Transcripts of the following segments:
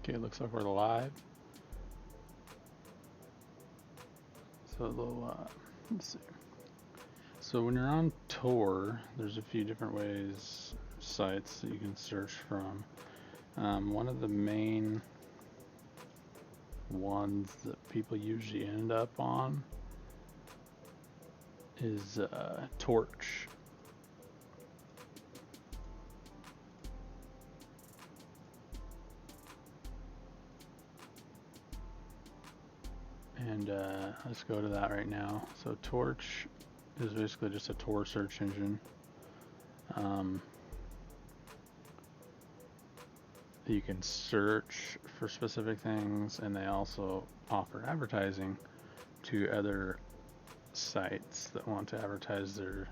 Okay, looks like we're live. So let's see. So when you're on Tor, there's a few different sites that you can search from. One of the main ones that people usually end up on is Torch. And let's go to that right now. So Torch is basically just a Tor search engine. You can search for specific things, and they also offer advertising to other sites that want to advertise their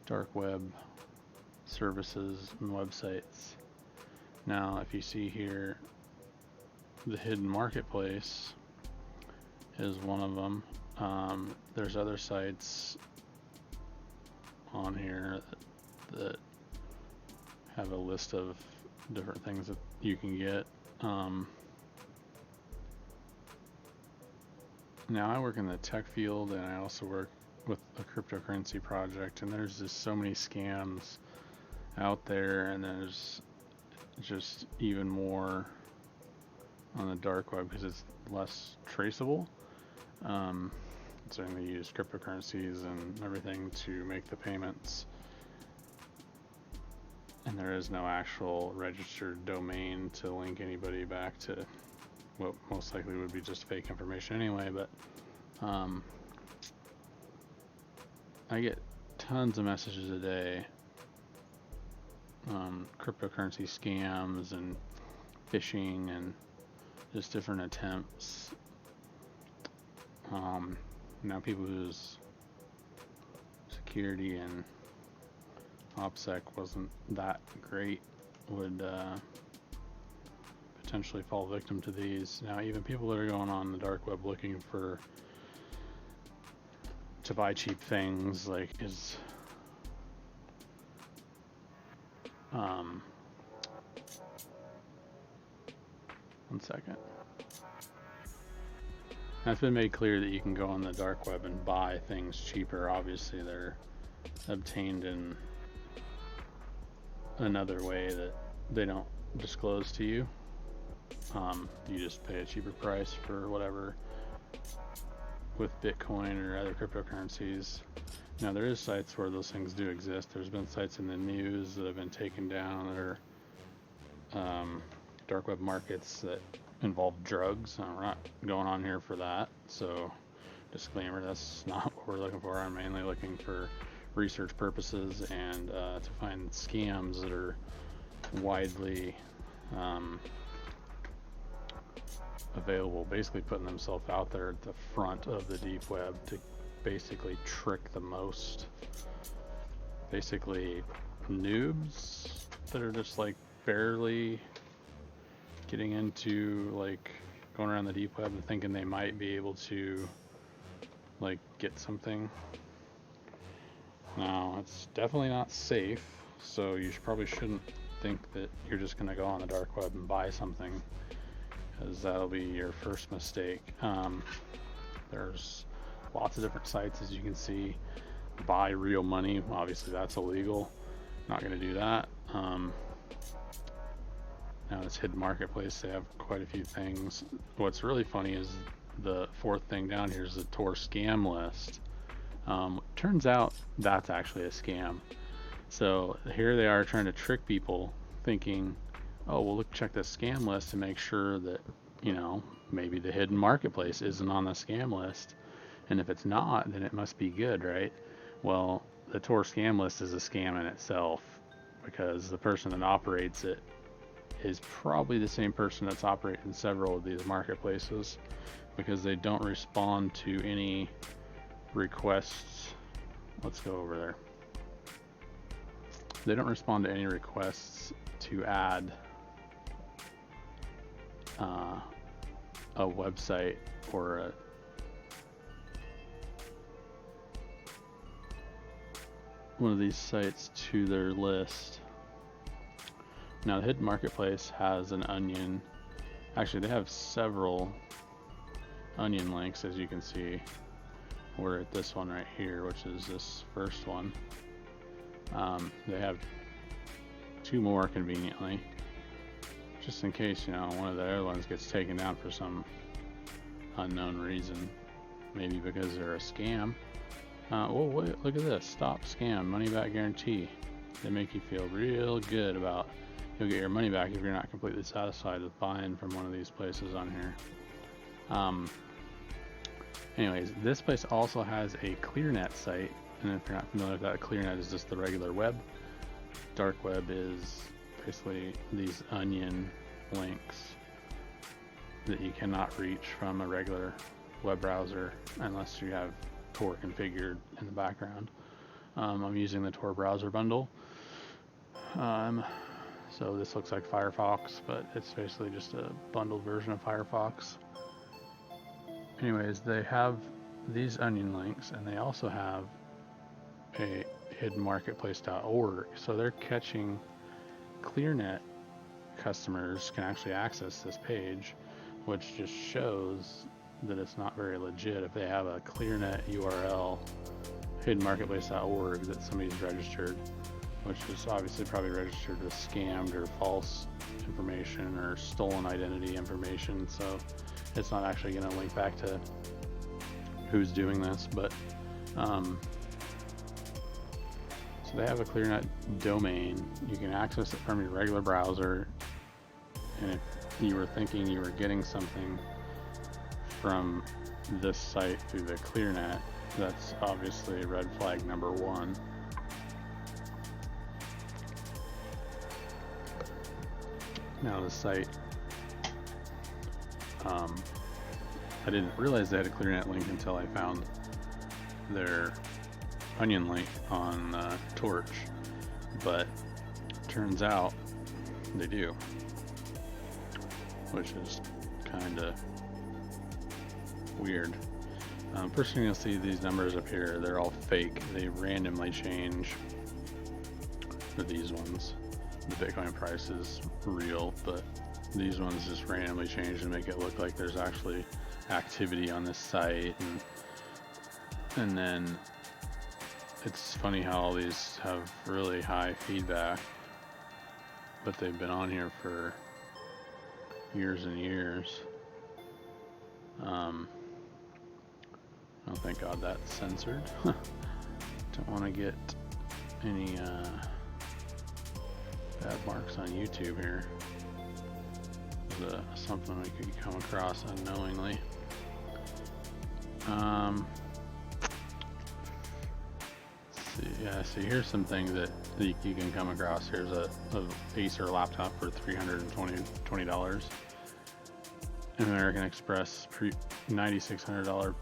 dark web services and websites. Now, if you see here, the hidden marketplace is one of them. There's other sites on here that have a list of different things that you can get. Now I work in the tech field, and I also work with a cryptocurrency project, and there's just so many scams out there, and there's just even more on the dark web because it's less traceable. So they use cryptocurrencies and everything to make the payments, and there is no actual registered domain to link anybody back to what most likely would be just fake information anyway. But I get tons of messages a day, cryptocurrency scams and phishing and just different attempts. Now people whose security and OPSEC wasn't that great would potentially fall victim to these. Now even people that are going on the dark web looking to buy cheap things, like is one second. Now, it's been made clear that you can go on the dark web and buy things cheaper. Obviously they're obtained in another way that they don't disclose to you. You just pay a cheaper price for whatever with Bitcoin or other cryptocurrencies. Now there is sites where those things do exist. There's been sites in the news that have been taken down that are dark web markets that involve drugs. We're not going on here for that, so disclaimer, that's not what we're looking for. I'm mainly looking for research purposes and to find scams that are widely available, basically putting themselves out there at the front of the deep web to basically trick the most basically noobs that are just like barely getting into like going around the deep web and thinking they might be able to like get something. Now it's definitely not safe, so you probably shouldn't think that you're just going to go on the dark web and buy something, because that'll be your first mistake. There's lots of different sites, as you can see. Buy real money, obviously that's illegal, not going to do that. Now this hidden marketplace, they have quite a few things. What's really funny is the fourth thing down here is the Tor scam list. Turns out that's actually a scam. So here they are trying to trick people, thinking, oh well, look, check this scam list to make sure that, you know, maybe the hidden marketplace isn't on the scam list, and if it's not, then it must be good, right? Well, the Tor scam list is a scam in itself, because the person that operates it is probably the same person that's operating several of these marketplaces, because they don't respond to any requests. Let's go over there. They don't respond to any requests to add a website or one of these sites to their list. Now the hidden marketplace has an onion Actually, they have several onion links, as you can see. We're at this one right here, which is this first one. They have 2 more conveniently, just in case, you know, one of the other ones gets taken down for some unknown reason. Maybe because they're a scam. Oh, wait, look at this. Stop scam, money back guarantee. They make you feel real good about you'll get your money back if you're not completely satisfied with buying from one of these places on here. Anyways, this place also has a ClearNet site, and if you're not familiar with that, ClearNet is just the regular web. Dark web is basically these onion links that you cannot reach from a regular web browser unless you have Tor configured in the background. I'm using the Tor browser bundle. So this looks like Firefox, but it's basically just a bundled version of Firefox. Anyways, they have these onion links, and they also have a hiddenmarketplace.org. So they're catching ClearNet customers can actually access this page, which just shows that it's not very legit if they have a ClearNet URL, hiddenmarketplace.org, that somebody's registered, which is obviously probably registered with scammed or false information or stolen identity information, so it's not actually going to link back to who's doing this. But so they have a ClearNet domain. You can access it from your regular browser, and if you were thinking you were getting something from this site through the ClearNet, that's obviously red flag number 1. Now the site, I didn't realize they had a ClearNet link until I found their onion link on Torch, but turns out they do, which is kind of weird. First thing you'll see, these numbers up here, they're all fake. They randomly change for these ones. The Bitcoin price is real, but these ones just randomly change and make it look like there's actually activity on this site. And then it's funny how all these have really high feedback, but they've been on here for years and years. Oh, thank God that's censored. Don't want to get any bad marks on YouTube here. Something we could come across unknowingly. See, here's some things that you can come across. Here's a Acer laptop for $320. American Express $9,600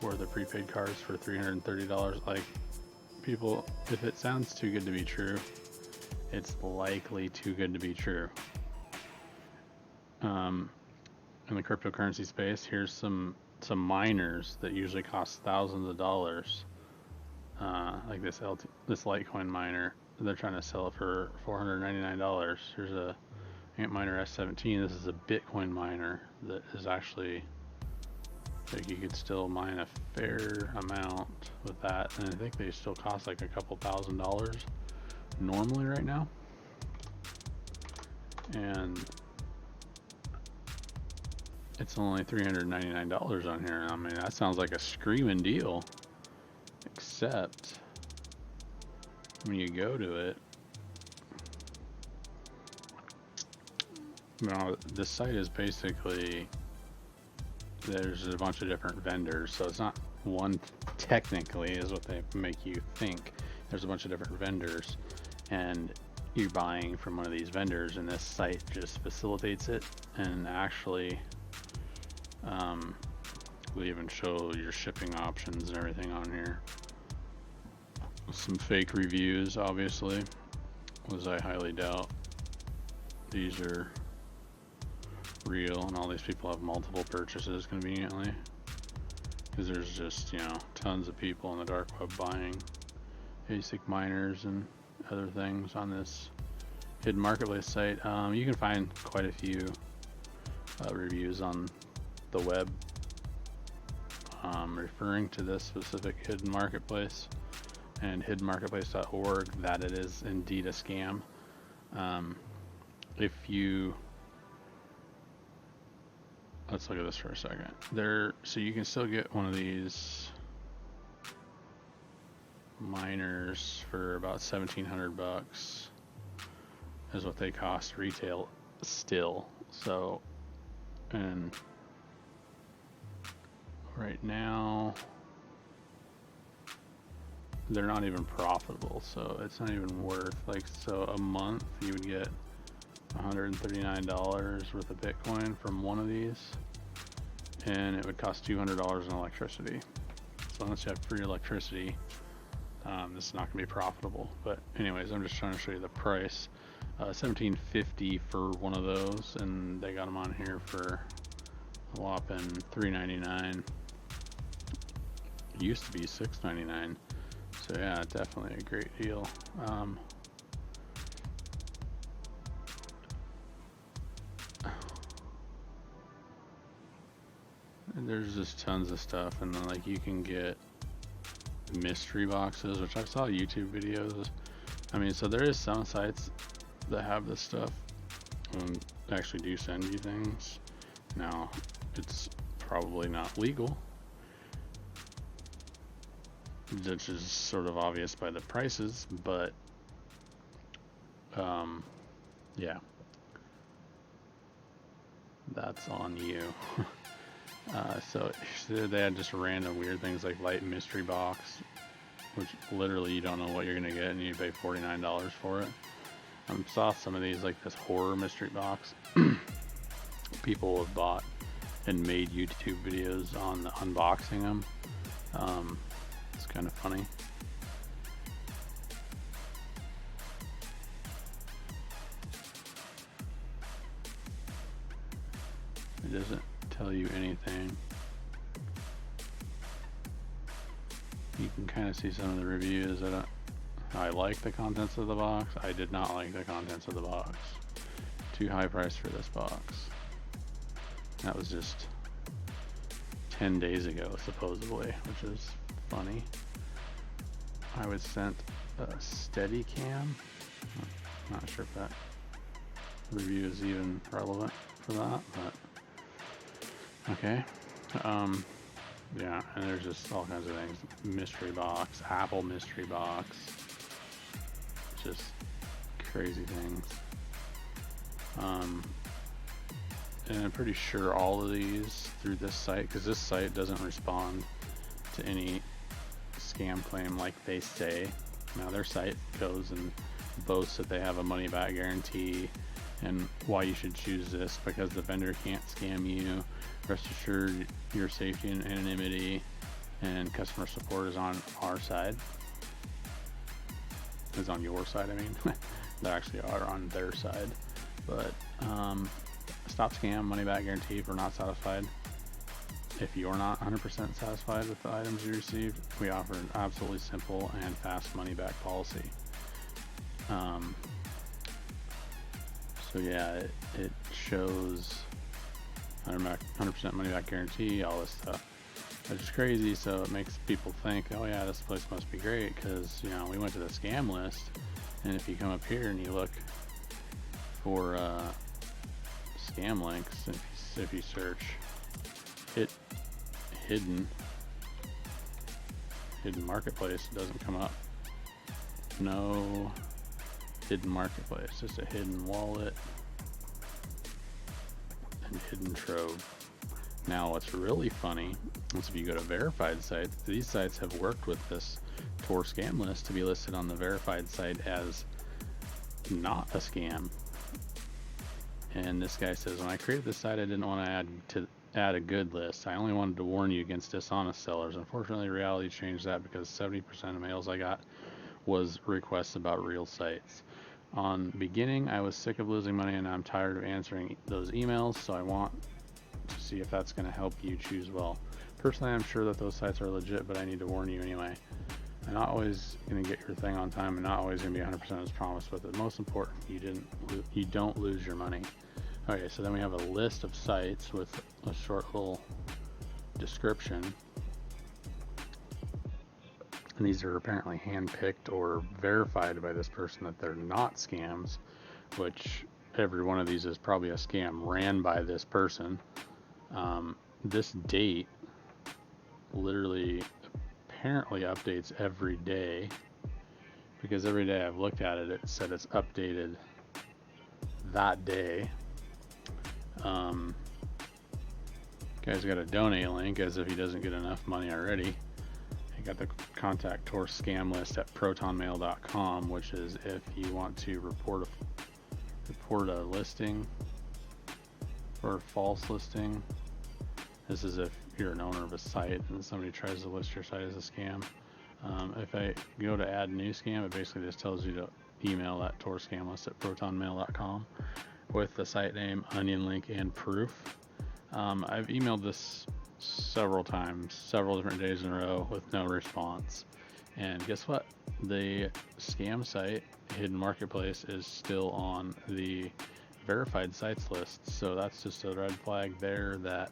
worth of prepaid cards for $330. Like, people, if it sounds too good to be true, it's likely too good to be true. In the cryptocurrency space, here's some miners that usually cost thousands of dollars. Like this Litecoin miner, they're trying to sell it for $499. Here's a Antminer S17. This is a Bitcoin miner that is actually, like, you could still mine a fair amount with that, and I think they still cost like a couple $1,000s normally right now. And it's only $399 on here. I mean, that sounds like a screaming deal, except when you go to it, this site is basically, there's a bunch of different vendors, so it's not one technically is what they make you think. There's a bunch of different vendors, and you're buying from one of these vendors, and this site just facilitates it. And actually we even show your shipping options and everything on here. Some fake reviews, obviously, as I highly doubt these are real, and all these people have multiple purchases conveniently, because there's just, you know, tons of people on the dark web buying ASIC miners and other things on this hidden marketplace site. You can find quite a few reviews on the web referring to this specific hidden marketplace and hiddenmarketplace.org that it is indeed a scam. If you let's look at this for a second. So you can still get one of these miners for about $1,700 is what they cost retail still. So, and right now they're not even profitable, so it's not even worth, like, so a month you would get $139 worth of Bitcoin from one of these, and it would cost $200 in electricity. So unless you have free electricity, this is not going to be profitable. But anyways, I'm just trying to show you the price. $17.50 for one of those, and they got them on here for a whopping $3.99. It used to be $6.99. So yeah, definitely a great deal. And there's just tons of stuff, and then like you can get mystery boxes, which I saw YouTube videos. I mean, so there is some sites that have this stuff and actually do send you things. Now, it's probably not legal, which is sort of obvious by the prices, but yeah, that's on you. So they had just random weird things like light mystery box, which literally you don't know what you're gonna get, and you pay $49 for it. Saw some of these, like this horror mystery box. People have bought and made YouTube videos on unboxing them. It's kind of funny. It doesn't tell you anything. You can kind of see some of the reviews. I like the contents of the box. I did not like the contents of the box. Too high price for this box. That was just 10 days ago, supposedly, which is funny. I was sent a Steadicam. Not sure if that review is even relevant for that, but okay. Yeah, and there's just all kinds of things. Mystery box, Apple mystery box, just crazy things. And I'm pretty sure all of these through this site, because this site doesn't respond to any scam claim like they say. Now their site goes and boasts that they have a money back guarantee and why you should choose this, because the vendor can't scam you. Rest assured, your safety and anonymity and customer support is on our side. Is on your side, I mean. They actually are on their side. But stop scam, money back guarantee if we're not satisfied. If you're not 100% satisfied with the items you received, we offer an absolutely simple and fast money back policy. So yeah, it shows 100% money back guarantee, all this stuff, which is crazy. So it makes people think, oh yeah, this place must be great, because you know we went to the scam list, and if you come up here and you look for scam links, if you search hidden marketplace, it doesn't come up. No hidden marketplace, just a hidden wallet and hidden trove. Now what's really funny is if you go to verified sites, these sites have worked with this Tor scam list to be listed on the verified site as not a scam. And this guy says, when I created this site, I didn't want to add a good list. I only wanted to warn you against dishonest sellers. Unfortunately, reality changed that, because 70% of mails I got was requests about real sites. On beginning, I was sick of losing money, and I'm tired of answering those emails, so I want to see if that's going to help you choose well. Personally, I'm sure that those sites are legit, but I need to warn you anyway. I'm not always going to get your thing on time, and not always going to be 100% as promised, but the most important, you don't lose your money. Okay, so then we have a list of sites with a short little description. And these are apparently handpicked or verified by this person that they're not scams, which every one of these is probably a scam ran by this person. This date literally apparently updates every day, because every day I've looked at it, it said it's updated that day. Guy's got a donate link as if he doesn't get enough money already. He got the contact Tor scam list at protonmail.com, which is if you want to report a listing or a false listing. This is if you're an owner of a site and somebody tries to list your site as a scam. If I go to add new scam, it basically just tells you to email that Tor scam list at protonmail.com with the site name, onion link, and proof. I've emailed this several times, several different days in a row with no response. And guess what? The scam site, Hidden Marketplace, is still on the verified sites list. So that's just a red flag there that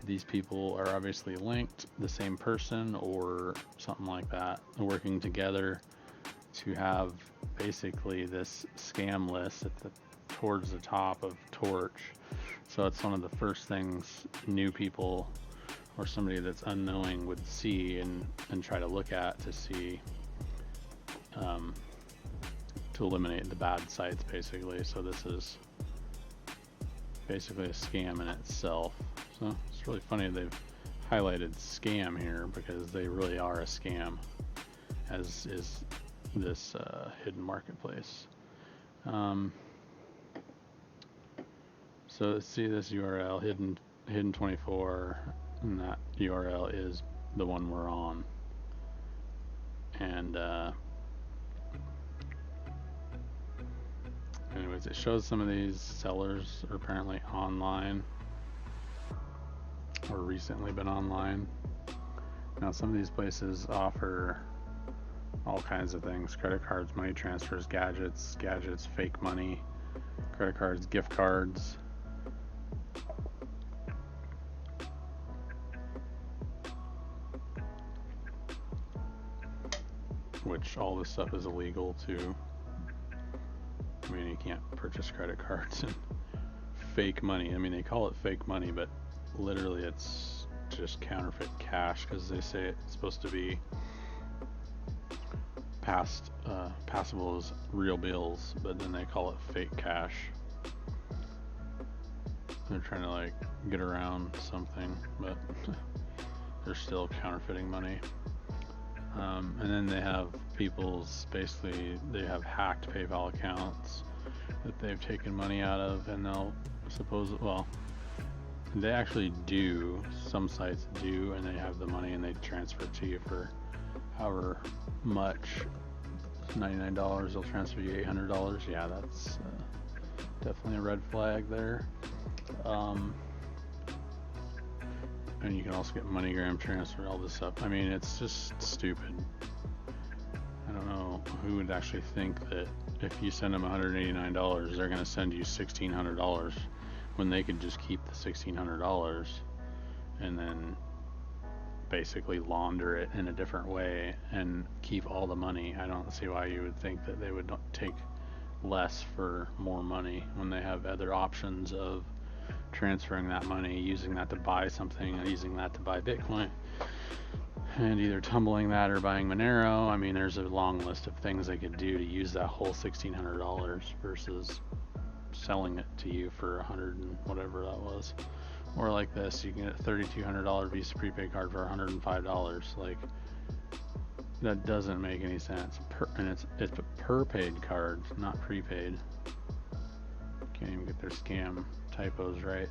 these people are obviously linked, the same person or something like that, working together to have basically this scam list towards the top of Torch. So it's one of the first things new people or somebody that's unknowing would see and try to look at to see, to eliminate the bad sites basically. So this is basically a scam in itself. So it's really funny they've highlighted scam here because they really are a scam, as is this Hidden Marketplace. So let's see this URL, hidden 24, and that URL is the one we're on. And anyways, it shows some of these sellers are apparently online or recently been online. Now some of these places offer all kinds of things: credit cards, money transfers, gadgets, fake money, credit cards, gift cards. Which all this stuff is illegal too. I mean, you can't purchase credit cards and fake money. I mean, they call it fake money, but literally it's just counterfeit cash because they say it's supposed to be passable as real bills, but then they call it fake cash. They're trying to like get around something, but they're still counterfeiting money. And then they have they have hacked PayPal accounts that they've taken money out of, and they'll they actually do, some sites do, and they have the money and they transfer it to you for however much, $99, they'll transfer you $800. Yeah, that's definitely a red flag there. And you can also get MoneyGram transfer, all this stuff. I mean, it's just stupid. I don't know who would actually think that if you send them $189, they're going to send you $1,600 when they could just keep the $1,600 and then basically launder it in a different way and keep all the money. I don't see why you would think that they would take less for more money when they have other options of transferring that money, using that to buy something, and using that to buy Bitcoin, and either tumbling that or buying Monero. I mean, there's a long list of things they could do to use that whole $1,600 versus selling it to you for $100 and whatever that was. Or like this, you can get a $3,200 Visa prepaid card for $105. Like, that doesn't make any sense. And it's a per paid card, not prepaid. Can't even get their scam typos right.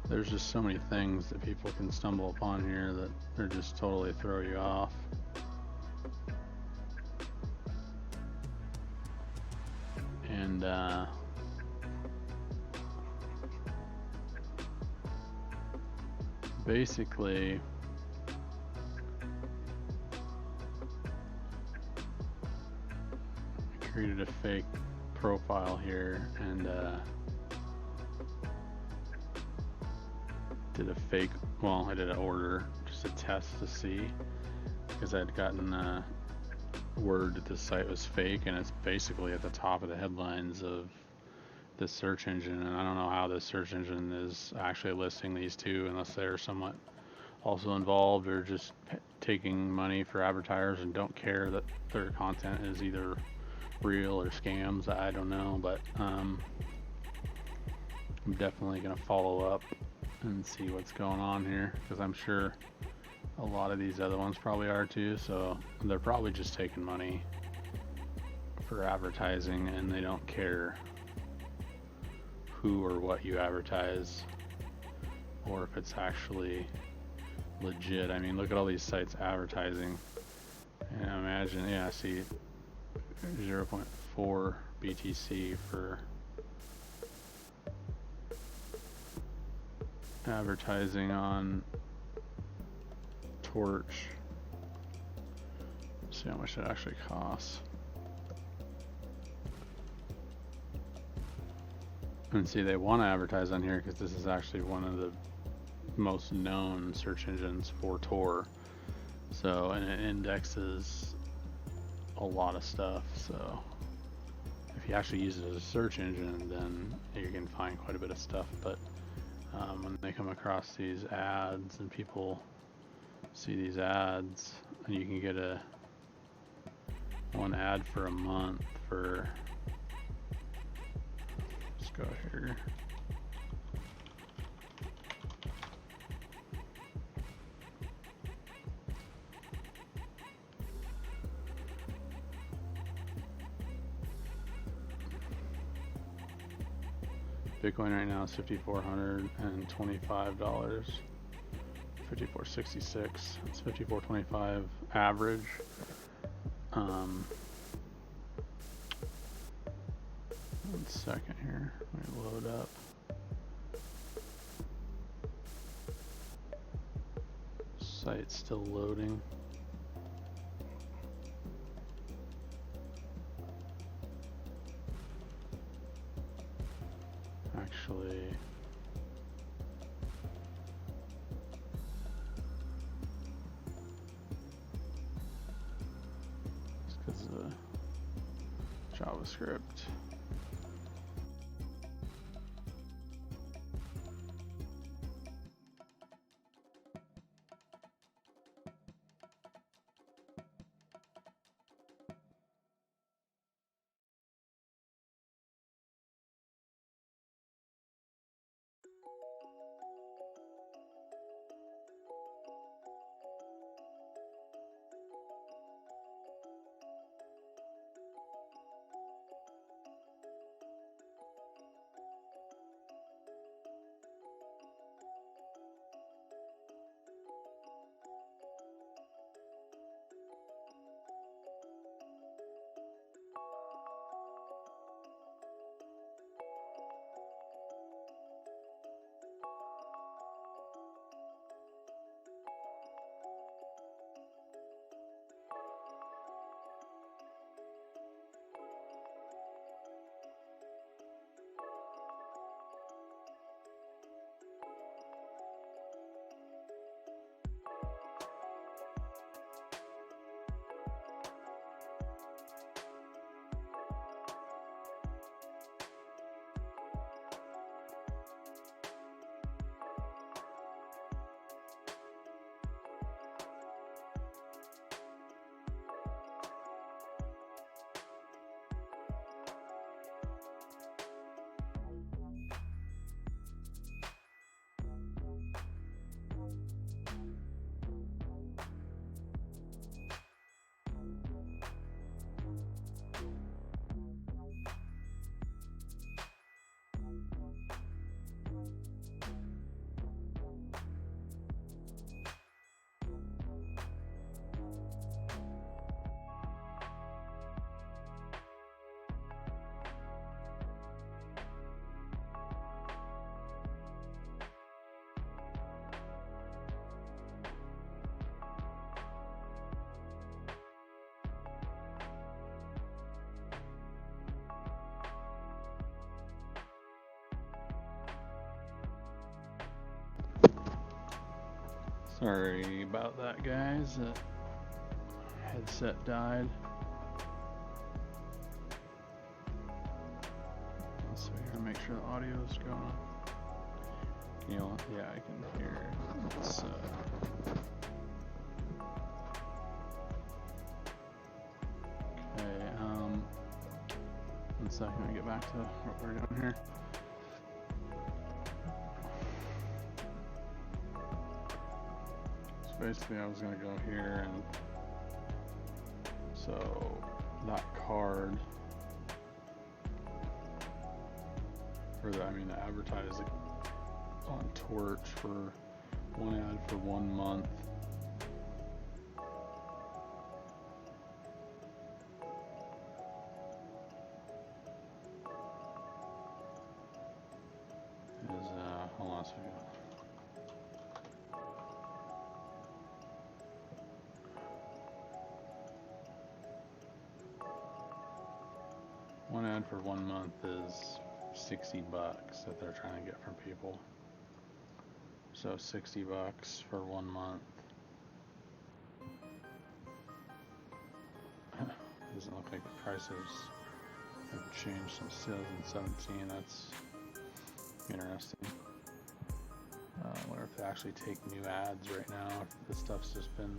There's just so many things that people can stumble upon here that they're just totally throw you off. And basically created a fake profile here and did a fake, well, I did an order, just a test to see, because I'd gotten word that this site was fake, and it's basically at the top of the headlines of this search engine, and I don't know how this search engine is actually listing these two unless they're somewhat also involved or just taking money for advertisers and don't care that their content is either real or scams. I don't know, but I'm definitely going to follow up and see what's going on here, because I'm sure a lot of these other ones probably are too, so they're probably just taking money for advertising and they don't care who or what you advertise or if it's actually legit. I mean, look at all these sites advertising, and imagine, yeah, see 0.4 BTC for advertising on Torch. Let's see how much it actually costs. And see, they want to advertise on here because this is actually one of the most known search engines for Tor. So, and it indexes a lot of stuff. So, if you actually use it as a search engine, then you can find quite a bit of stuff. But when they come across these ads and people see these ads, and you can get one ad for a month for, let's go here, Bitcoin right now is $5,425, $54.66. It's $54.25 average. One second here, let me load up. Site's still loading. Actually, it's because of the JavaScript. Sorry about that, guys. Headset died. So we're gonna make sure the audio is going. You know, yeah, I can hear it. It's, okay, 1 second, let me get back to what we're doing here. So basically I was gonna go here, and so that card for the, the advertising on Torch for one ad for 1 month. Is hold on a second. One ad for 1 month is $60 that they're trying to get from people. So $60 for 1 month. Doesn't look like the prices have changed since 2017. That's interesting. I wonder if they actually take new ads right now, if the stuff's just been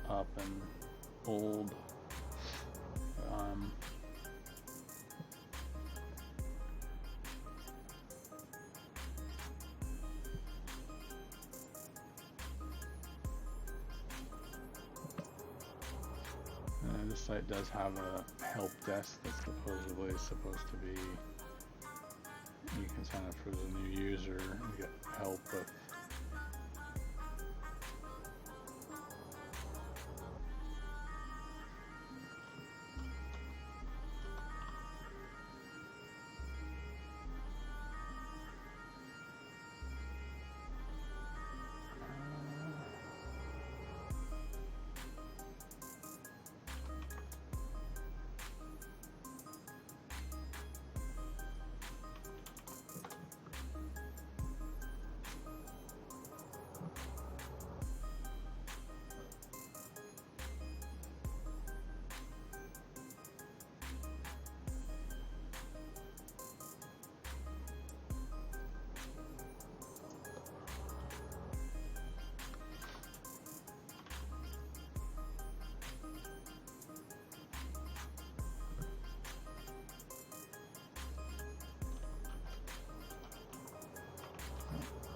up and old. This site does have a help desk that's supposedly supposed to be, you can sign up for as a new user and get help with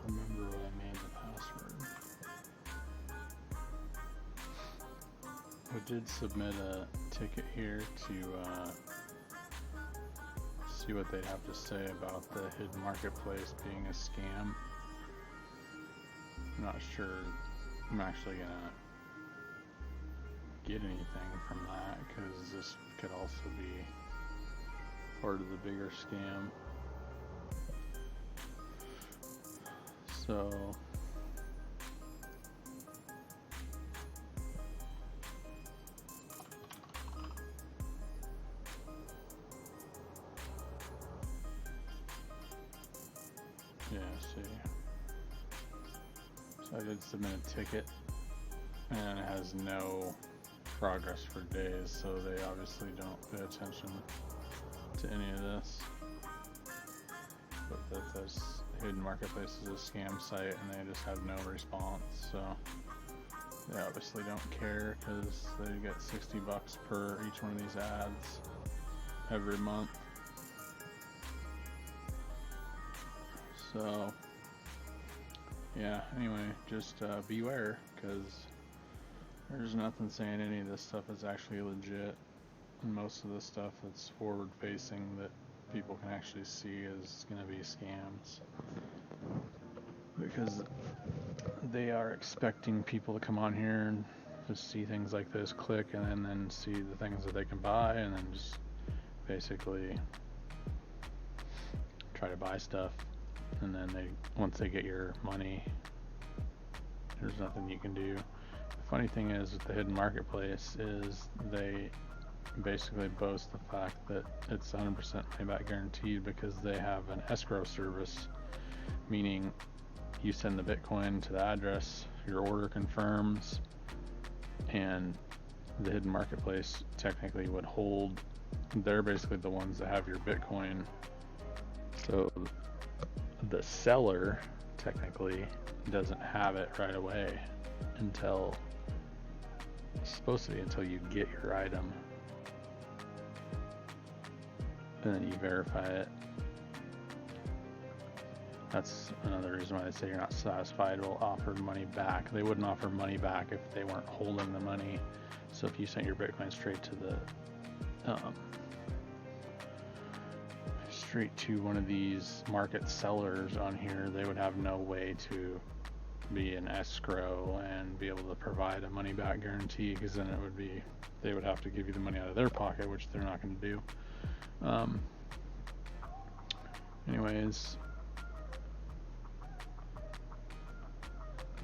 remember what I made the password. I did submit a ticket here to see what they'd have to say about the hidden marketplace being a scam. I'm not sure I'm actually gonna get anything from that, because this could also be part of the bigger scam. So yeah, see. So I did submit a ticket, and it has no progress for days, so they obviously don't pay attention to any of this. But that this hidden marketplace is a scam site, and they just have no response, so they obviously don't care, because they get $60 per each one of these ads every month. So yeah, anyway, just beware, because there's nothing saying any of this stuff is actually legit, and most of the stuff that's forward facing that people can actually see is going to be scams, because they are expecting people to come on here and just see things like this, click, and then see the things that they can buy, and then just basically try to buy stuff, and then once they get your money, there's nothing you can do. The funny thing is with the hidden marketplace is they basically boast the fact that it's 100% money back guaranteed, because they have an escrow service, meaning you send the Bitcoin to the address, your order confirms, and the hidden marketplace technically would hold. They're basically the ones that have your Bitcoin. So the seller technically doesn't have it right away until, it's supposed to be until you get your item, and then you verify it. That's another reason why they say you're not satisfied, will offer money back. They wouldn't offer money back if they weren't holding the money. So if you sent your Bitcoin straight to the straight to one of these market sellers on here, they would have no way to be an escrow and be able to provide a money back guarantee, because then it would be, they would have to give you the money out of their pocket, which they're not going to do. Anyways,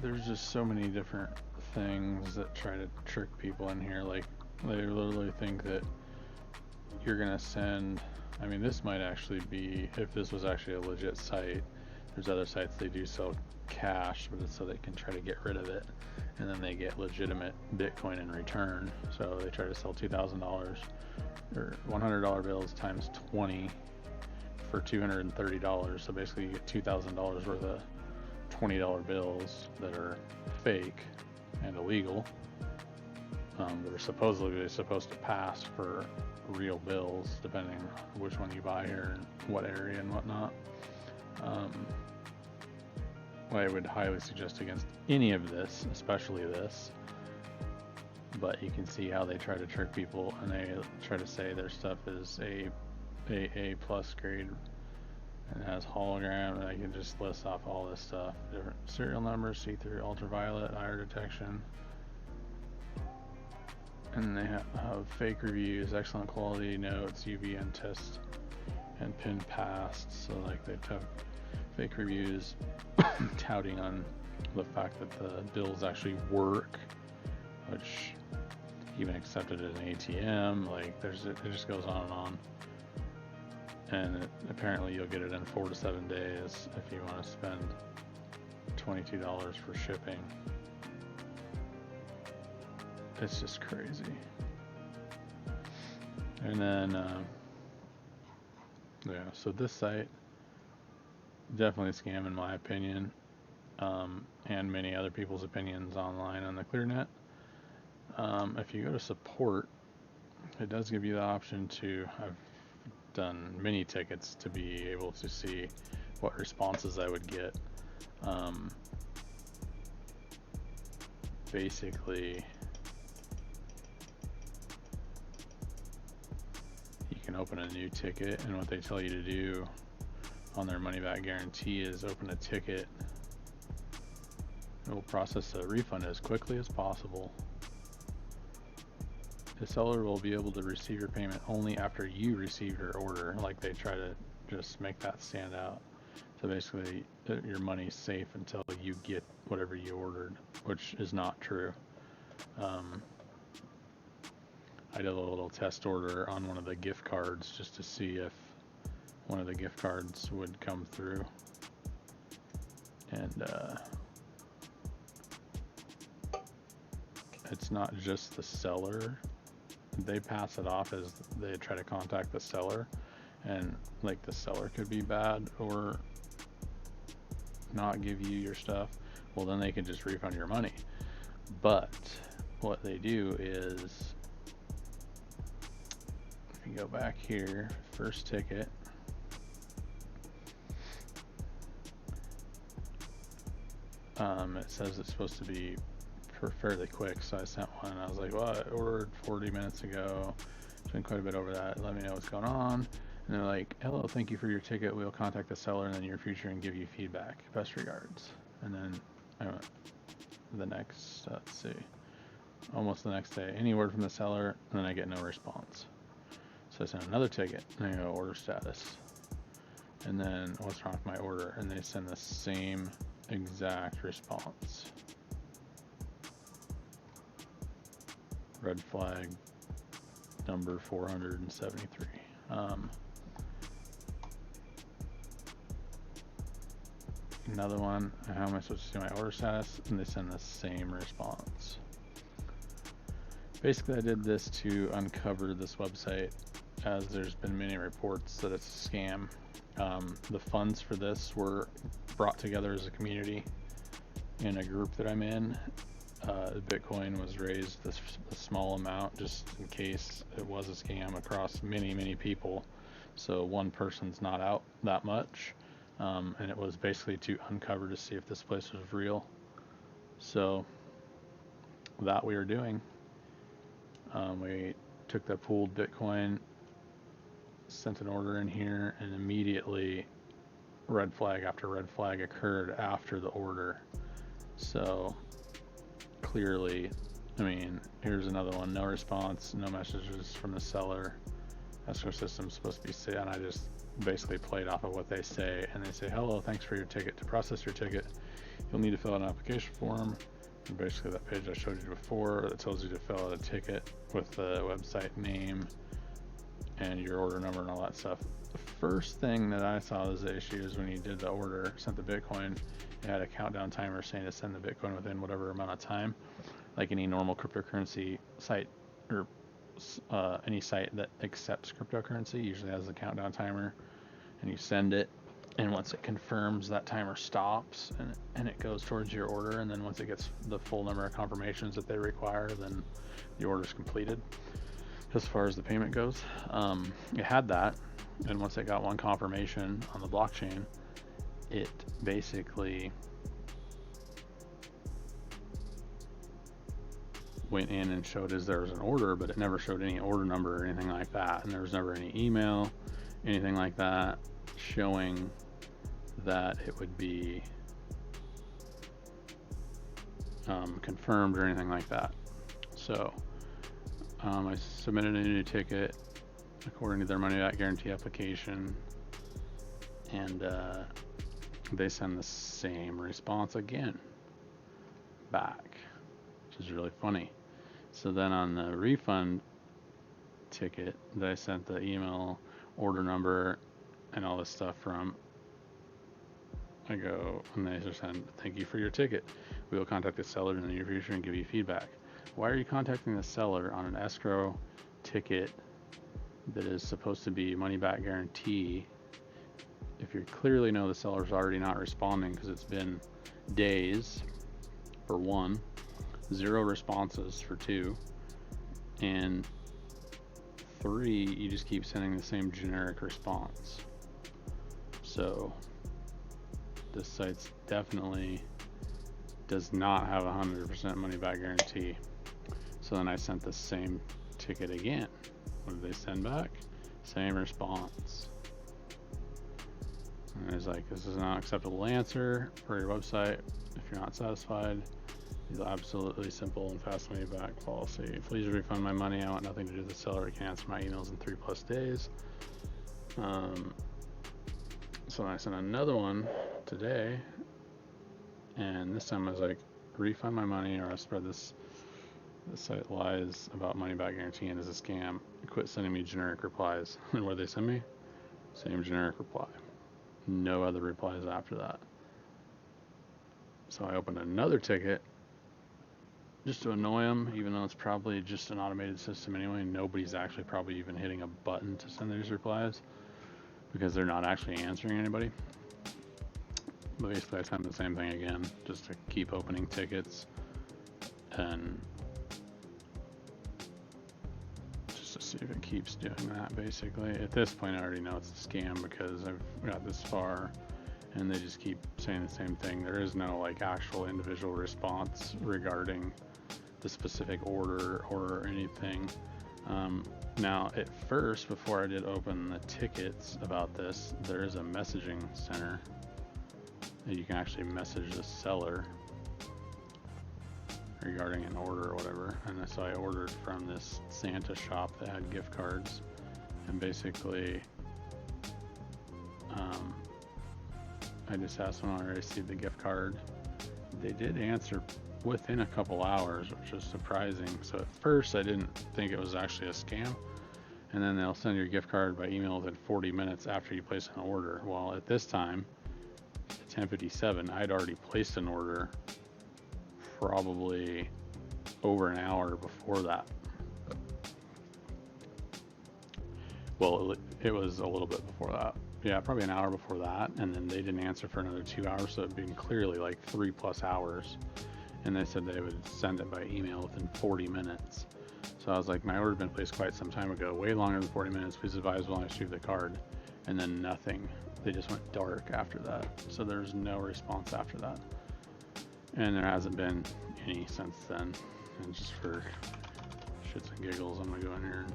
there's just so many different things that try to trick people in here. Like, they literally think that you're gonna send, I mean, this might actually be, if this was actually a legit site, there's other sites they do sell cash, but it's so they can try to get rid of it, and then they get legitimate Bitcoin in return. So they try to sell $2,000 or $100 bills times 20 for $230. So basically you get $2,000 worth of $20 bills that are fake and illegal, that are supposedly supposed to pass for real bills, depending on which one you buy here and what area and whatnot. I would highly suggest against any of this, especially this, but you can see how they try to trick people, and they try to say their stuff is A plus grade and has hologram, and I can just list off all this stuff. Different serial numbers, see-through, ultraviolet, IR detection. And they have fake reviews, excellent quality notes, UVN test, and pin passed. So like they have fake reviews touting on the fact that the bills actually work, which even accepted at an ATM. Like it just goes on and on. And apparently you'll get it in 4 to 7 days if you want to spend $22 for shipping. It's just crazy. And then yeah, so this site, definitely a scam in my opinion, and many other people's opinions online on the ClearNet. If you go to support, it does give you the option to, I've done many tickets to be able to see what responses I would get. Basically, you can open a new ticket, and what they tell you to do on their money back guarantee is open a ticket. It will process a refund as quickly as possible. The seller will be able to receive your payment only after you receive your order. Like, they try to just make that stand out. So basically, your money's safe until you get whatever you ordered, which is not true. I did a little test order on one of the gift cards just to see if one of the gift cards would come through. And it's not just the seller. They pass it off as they try to contact the seller, and like the seller could be bad or not give you your stuff. Well, then they can just refund your money. But what they do is, if you go back here, first ticket, it says it's supposed to be fairly quick, so I sent one. I was like, well, I ordered 40 minutes ago, it's been quite a bit over that, let me know what's going on. And they're like, hello, thank you for your ticket, we'll contact the seller in the near future and give you feedback, best regards. And then I went the next, let's see, almost the next day, any word from the seller, and then I get no response. So I sent another ticket, and I go, order status, and then what's wrong with my order, and they send the same exact response. Red flag number 473. another one, how am I supposed to see my order status? And they send the same response. Basically, I did this to uncover this website, as there's been many reports that it's a scam. The funds for this were brought together as a community in a group that I'm in. Bitcoin was raised a small amount just in case it was a scam across many people, so one person's not out that much, and it was basically to uncover to see if this place was real. So that we were doing. We took the pooled Bitcoin, sent an order in here, and immediately red flag after red flag occurred after the order. So clearly, I mean, here's another one, no response, no messages from the seller, escrow system's supposed to be set, and I just basically played off of what they say, and they say, hello, thanks for your ticket. To process your ticket, you'll need to fill out an application form. And basically that page I showed you before that tells you to fill out a ticket with the website name and your order number and all that stuff. The first thing that I saw as the issue is when you did the order, sent the Bitcoin, it had a countdown timer saying to send the Bitcoin within whatever amount of time, like any normal cryptocurrency site or any site that accepts cryptocurrency usually has a countdown timer, and you send it, and once it confirms, that timer stops and it goes towards your order, and then once it gets the full number of confirmations that they require, then the order is completed as far as the payment goes. It had that, and once it got one confirmation on the blockchain, it basically went in and showed as there was an order, but it never showed any order number or anything like that, and there was never any email, anything like that showing that it would be confirmed or anything like that. So I submitted a new ticket according to their money back guarantee application, and they send the same response again back, which is really funny. So then on the refund ticket that I sent the email, order number, and all this stuff from, I go, and they just send, thank you for your ticket. We will contact the seller in the near future and give you feedback. Why are you contacting the seller on an escrow ticket that is supposed to be money back guarantee if you clearly know the seller's already not responding, because it's been days for one, 0 responses for 2, and 3, you just keep sending the same generic response. So this site's definitely does not have 100% money back guarantee. So then I sent the same ticket again. What did they send back? Same response. And it's like, this is not acceptable answer for your website. If you're not satisfied, the absolutely simple and fast money back policy. Please refund my money. I want nothing to do with the seller. I can answer my emails in 3+ days. So I sent another one today, and this time I was like, refund my money or I spread this site lies about money back guarantee and is a scam. Quit sending me generic replies. And what did they send me? Same generic reply. No other replies after that. So I opened another ticket just to annoy them, even though it's probably just an automated system anyway. Nobody's actually probably even hitting a button to send these replies because they're not actually answering anybody. But basically I sent the same thing again, just to keep opening tickets and just to see if it keeps doing that. Basically at this point I already know it's a scam because I've got this far and they just keep saying the same thing. There is no like actual individual response regarding the specific order or anything. Now at first, before I did open the tickets about this, there is a messaging center that you can actually message the seller regarding an order or whatever. And so I ordered from this Santa shop that had gift cards, and basically I just asked when I received the gift card. They did answer within a couple hours, which was surprising. So at first I didn't think it was actually a scam, and then they'll send your gift card by email within 40 minutes after you place an order. Well, at this time it's 10:57. I'd already placed an order probably over an hour before that. Well, it was a little bit before that. Yeah, probably an hour before that, and then they didn't answer for another 2 hours, so it'd been clearly like 3+ hours. And they said they would send it by email within 40 minutes. So I was like, my order's been placed quite some time ago, way longer than 40 minutes. Please advise when I receive the card. And then nothing. They just went dark after that. So there's no response after that. And there hasn't been any since then. And just for shits and giggles, I'm gonna go in here and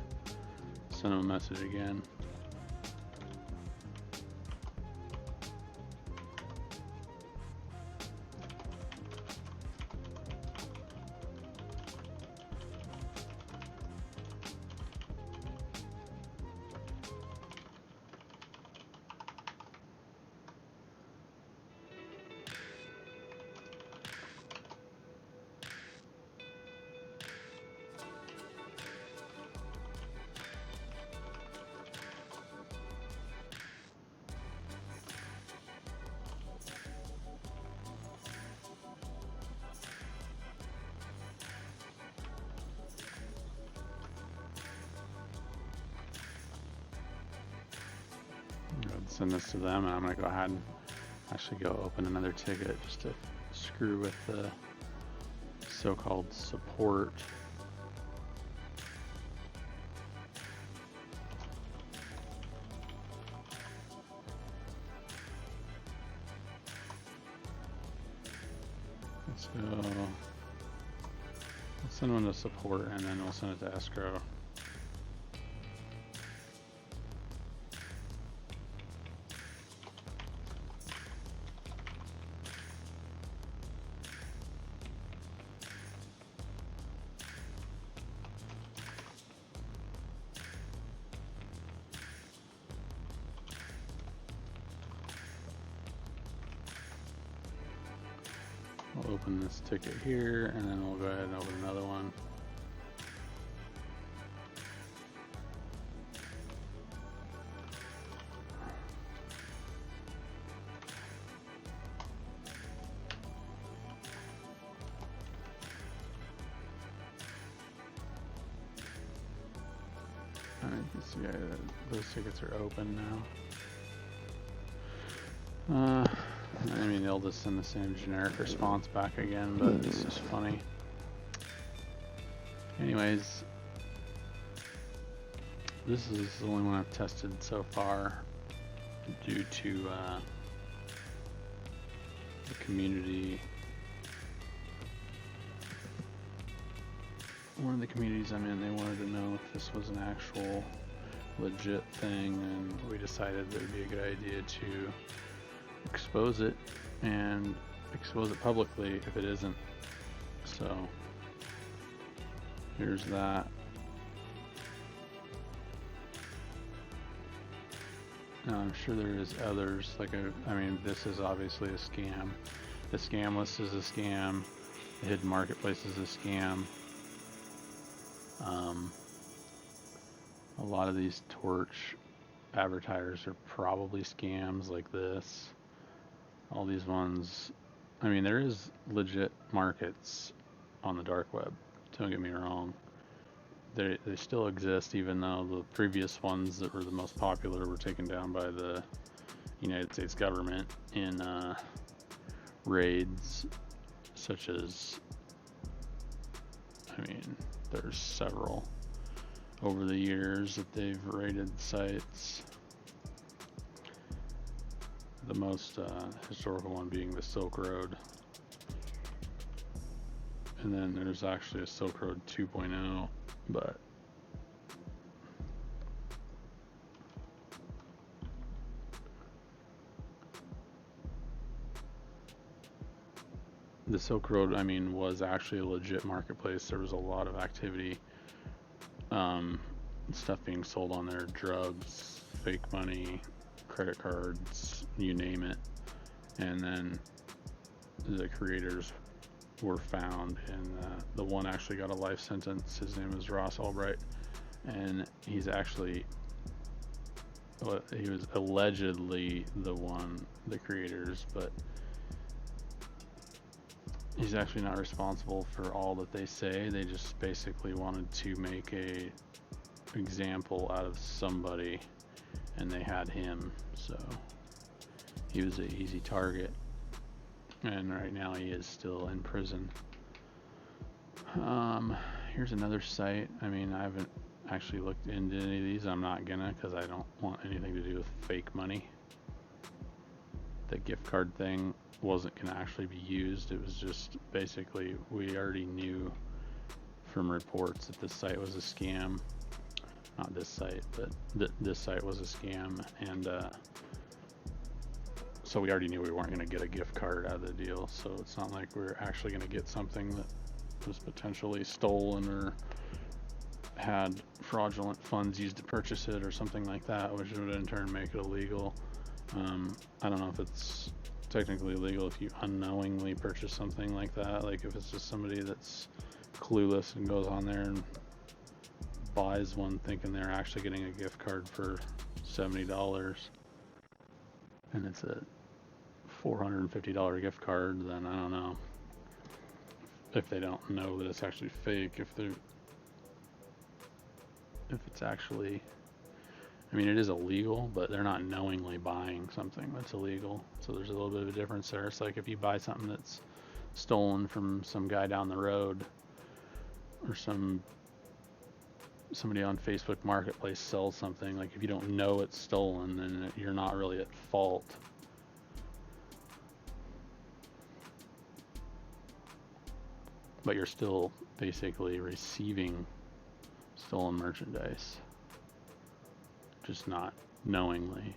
send them a message again. Send this to them, and I'm gonna go ahead and actually go open another ticket just to screw with the so-called support. Let's go. Let's send one to support, and then we'll send it to escrow. I'll open this ticket here, and then we'll go ahead and open another one. Alright, you see those tickets are open now. I mean, they'll just send the same generic response back again, but it's just funny. Anyways, this is the only one I've tested so far due to the community. One of the communities I'm in, they wanted to know if this was an actual legit thing, and we decided that it would be a good idea to expose it and expose it publicly if it isn't. So here's that. Now I'm sure there is others, like I mean, this is obviously a scam. The scam list is a scam. The hidden marketplace is a scam. A lot of these torch advertisers are probably scams like this. All these ones, I mean, there is legit markets on the dark web, don't get me wrong. They still exist, even though the previous ones that were the most popular were taken down by the United States government in raids, such as, I mean, there's several over the years that they've raided sites. The most historical one being the Silk Road. And then there's actually a Silk Road 2.0, but the Silk Road, I mean, was actually a legit marketplace. There was a lot of activity, stuff being sold on there, drugs, fake money, credit cards, you name it. And then the creators were found, and the one actually got a life sentence. His name is Ross Albright, and he's actually, he was allegedly the creators, but he's actually not responsible for all that they say. They just basically wanted to make a example out of somebody, and they had him, so he was an easy target, and right now he is still in prison. Here's another site. I mean, I haven't actually looked into any of these. I'm not gonna, because I don't want anything to do with fake money. The gift card thing wasn't gonna actually be used. It was just basically, we already knew from reports that this site was a scam. Not this site, but this site was a scam, and so we already knew we weren't going to get a gift card out of the deal. So it's not like we're actually going to get something that was potentially stolen or had fraudulent funds used to purchase it or something like that, which would in turn make it illegal. I don't know if it's technically illegal if you unknowingly purchase something like that. Like if it's just somebody that's clueless and goes on there and buys one thinking they're actually getting a gift card for $70, and it's a $450 gift card, then I don't know if they don't know that it's actually fake. If it's actually, I mean, it is illegal, but they're not knowingly buying something that's illegal. So there's a little bit of a difference there. It's like if you buy something that's stolen from some guy down the road, or somebody on Facebook Marketplace sells something, like if you don't know it's stolen, then you're not really at fault. But you're still basically receiving stolen merchandise, just not knowingly.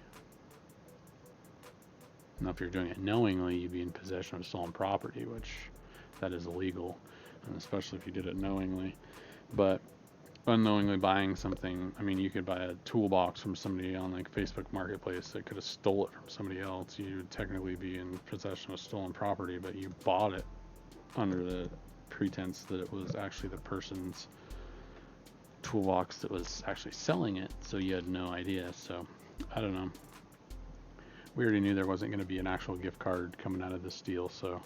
Now if you're doing it knowingly, you'd be in possession of stolen property, which that is illegal, and especially if you did it knowingly. But unknowingly buying something, I mean, you could buy a toolbox from somebody on like Facebook Marketplace that could have stole it from somebody else. You would technically be in possession of stolen property, but you bought it under the pretense that it was actually the person's toolbox that was actually selling it, so you had no idea. So I don't know, we already knew there wasn't going to be an actual gift card coming out of this deal, so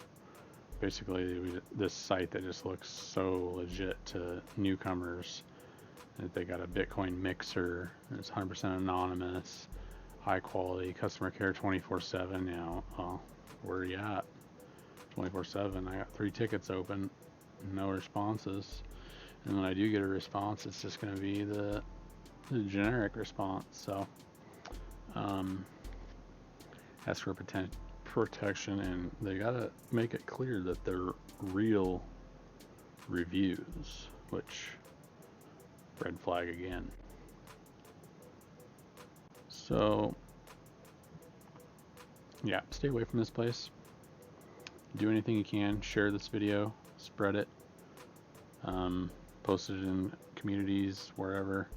basically this site that just looks so legit to newcomers, that they got a Bitcoin mixer, and it's 100% anonymous, high quality, customer care 24/7. Now, well, where are you at? 24/7. I got 3 tickets open, no responses, and when I do get a response, it's just going to be the generic response. So ask for protection, and they gotta make it clear that they're real reviews, which, red flag again. So yeah, stay away from this place. Do anything you can. Share this video, spread it, post it in communities, wherever.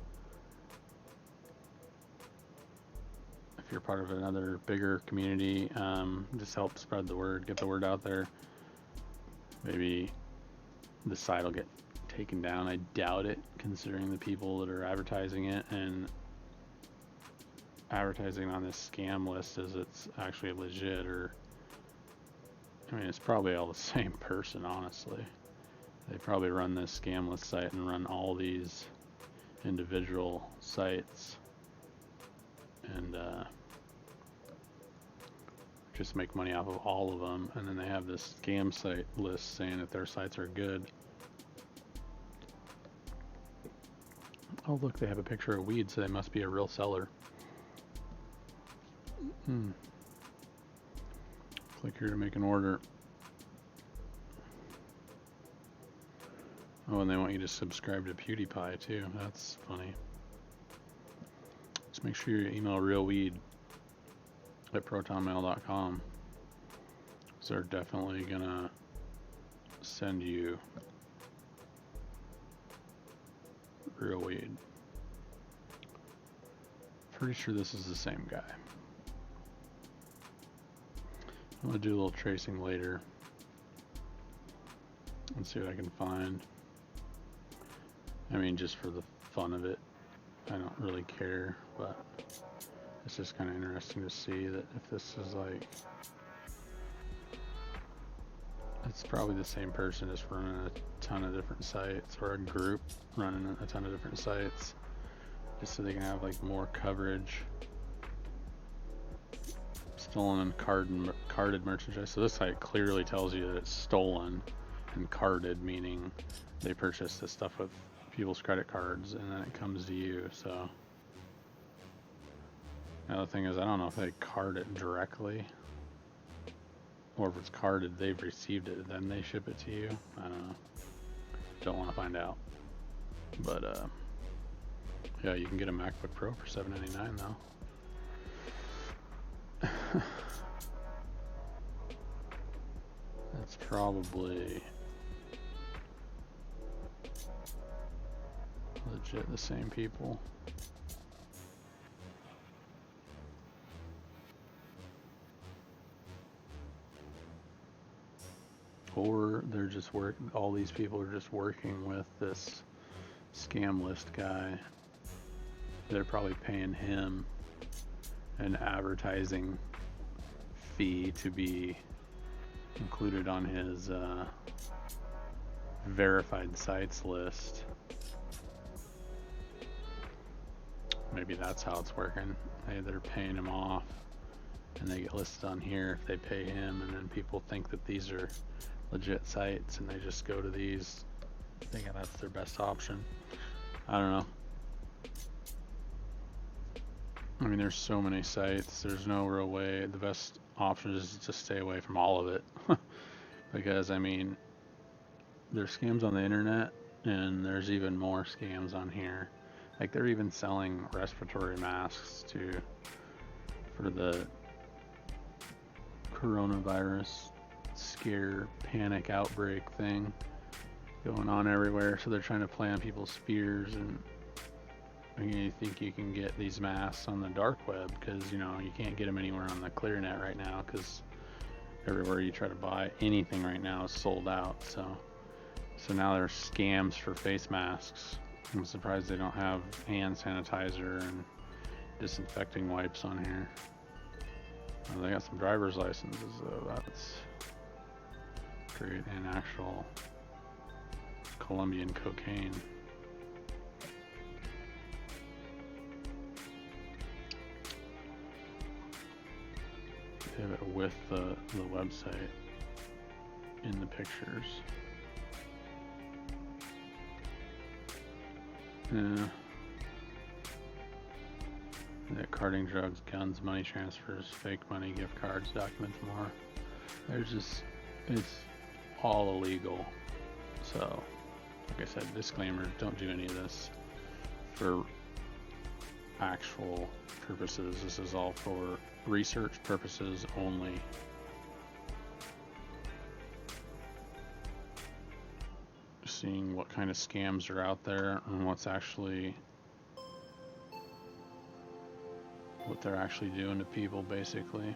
If you're part of another bigger community, just help spread the word, get the word out there. Maybe the site will get taken down. I doubt it, considering the people that are advertising it and advertising on this scam list as it's actually legit. Or I mean, it's probably all the same person, honestly. They probably run this scam list site and run all these individual sites, and just make money off of all of them, and then they have this scam site list saying that their sites are good. Oh look, they have a picture of weed, so they must be a real seller. Click here to make an order. Oh, and they want you to subscribe to PewDiePie too. That's funny. Just make sure you email realweed@protonmail.com. So they're definitely gonna send you real weed. Pretty sure this is the same guy. I'm gonna do a little tracing later and see what I can find. I mean, just for the fun of it. I don't really care, but it's just kind of interesting to see that if this is like It's probably the same person just running a ton of different sites, or a group running a ton of different sites, just so they can have like more coverage. Stolen and carded merchandise. So this site clearly tells you that it's stolen, and carded meaning they purchased this stuff with people's credit cards and then it comes to you. So the other thing is, I don't know if they card it directly, or if it's carded, they've received it, then they ship it to you. I don't know. Don't want to find out. But yeah, you can get a MacBook Pro for $799 though. That's probably legit the same people. Or they're just all these people are just working with this scam list guy. They're probably paying him an advertising fee to be included on his verified sites list. Maybe that's how it's working. They're paying him off and they get listed on here if they pay him, and then people think that these are legit sites and they just go to these thinking that's their best option. I don't know. I mean, there's so many sites, there's no real way. The best option is to stay away from all of it. Because, I mean, there's scams on the internet, and there's even more scams on here. Like, they're even selling respiratory masks for the coronavirus scare panic outbreak thing going on everywhere. So they're trying to play on people's fears, and you think you can get these masks on the dark web, because you know you can't get them anywhere on the clear net right now, because everywhere you try to buy anything right now is sold out. So now there's scams for face masks. I'm surprised they don't have hand sanitizer and disinfecting wipes on here. Well, they got some driver's licenses though. That's great. And actual Colombian cocaine. They have it with the website in the pictures. Yeah. That carding, drugs, guns, money transfers, fake money, gift cards, documents, more. It's all illegal. So, like I said, disclaimer, don't do any of this for actual purposes. This is all for research purposes only. Seeing what kind of scams are out there and what they're actually doing to people, basically.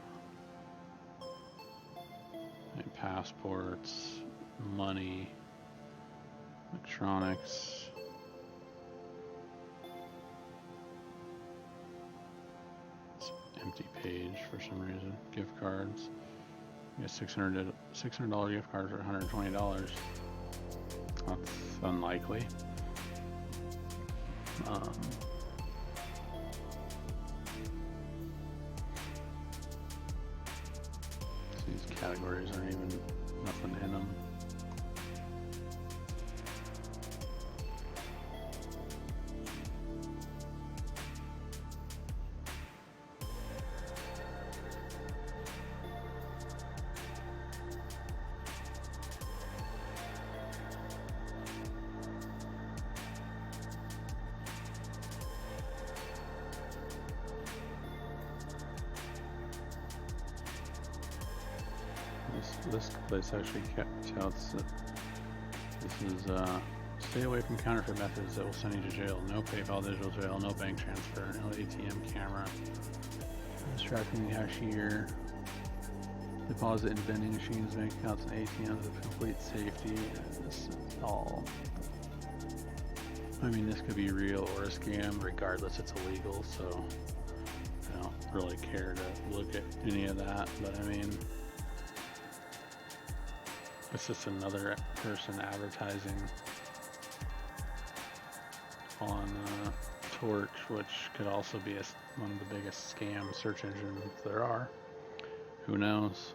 Like passports, money, electronics. It's an empty page for some reason. Gift cards. You get $600 gift cards for $120. That's unlikely. These categories aren't even nothing in them. This place actually touts that this is stay away from counterfeit methods that will send you to jail. No PayPal digital jail, no bank transfer, no ATM camera, distracting the cashier, deposit in vending machines, bank accounts, and ATMs with complete safety. This is all. I mean, this could be real or a scam. Regardless, it's illegal. So I don't really care to look at any of that. But I mean, It's just another person advertising on Torch, which could also be one of the biggest scam search engines there are. Who knows?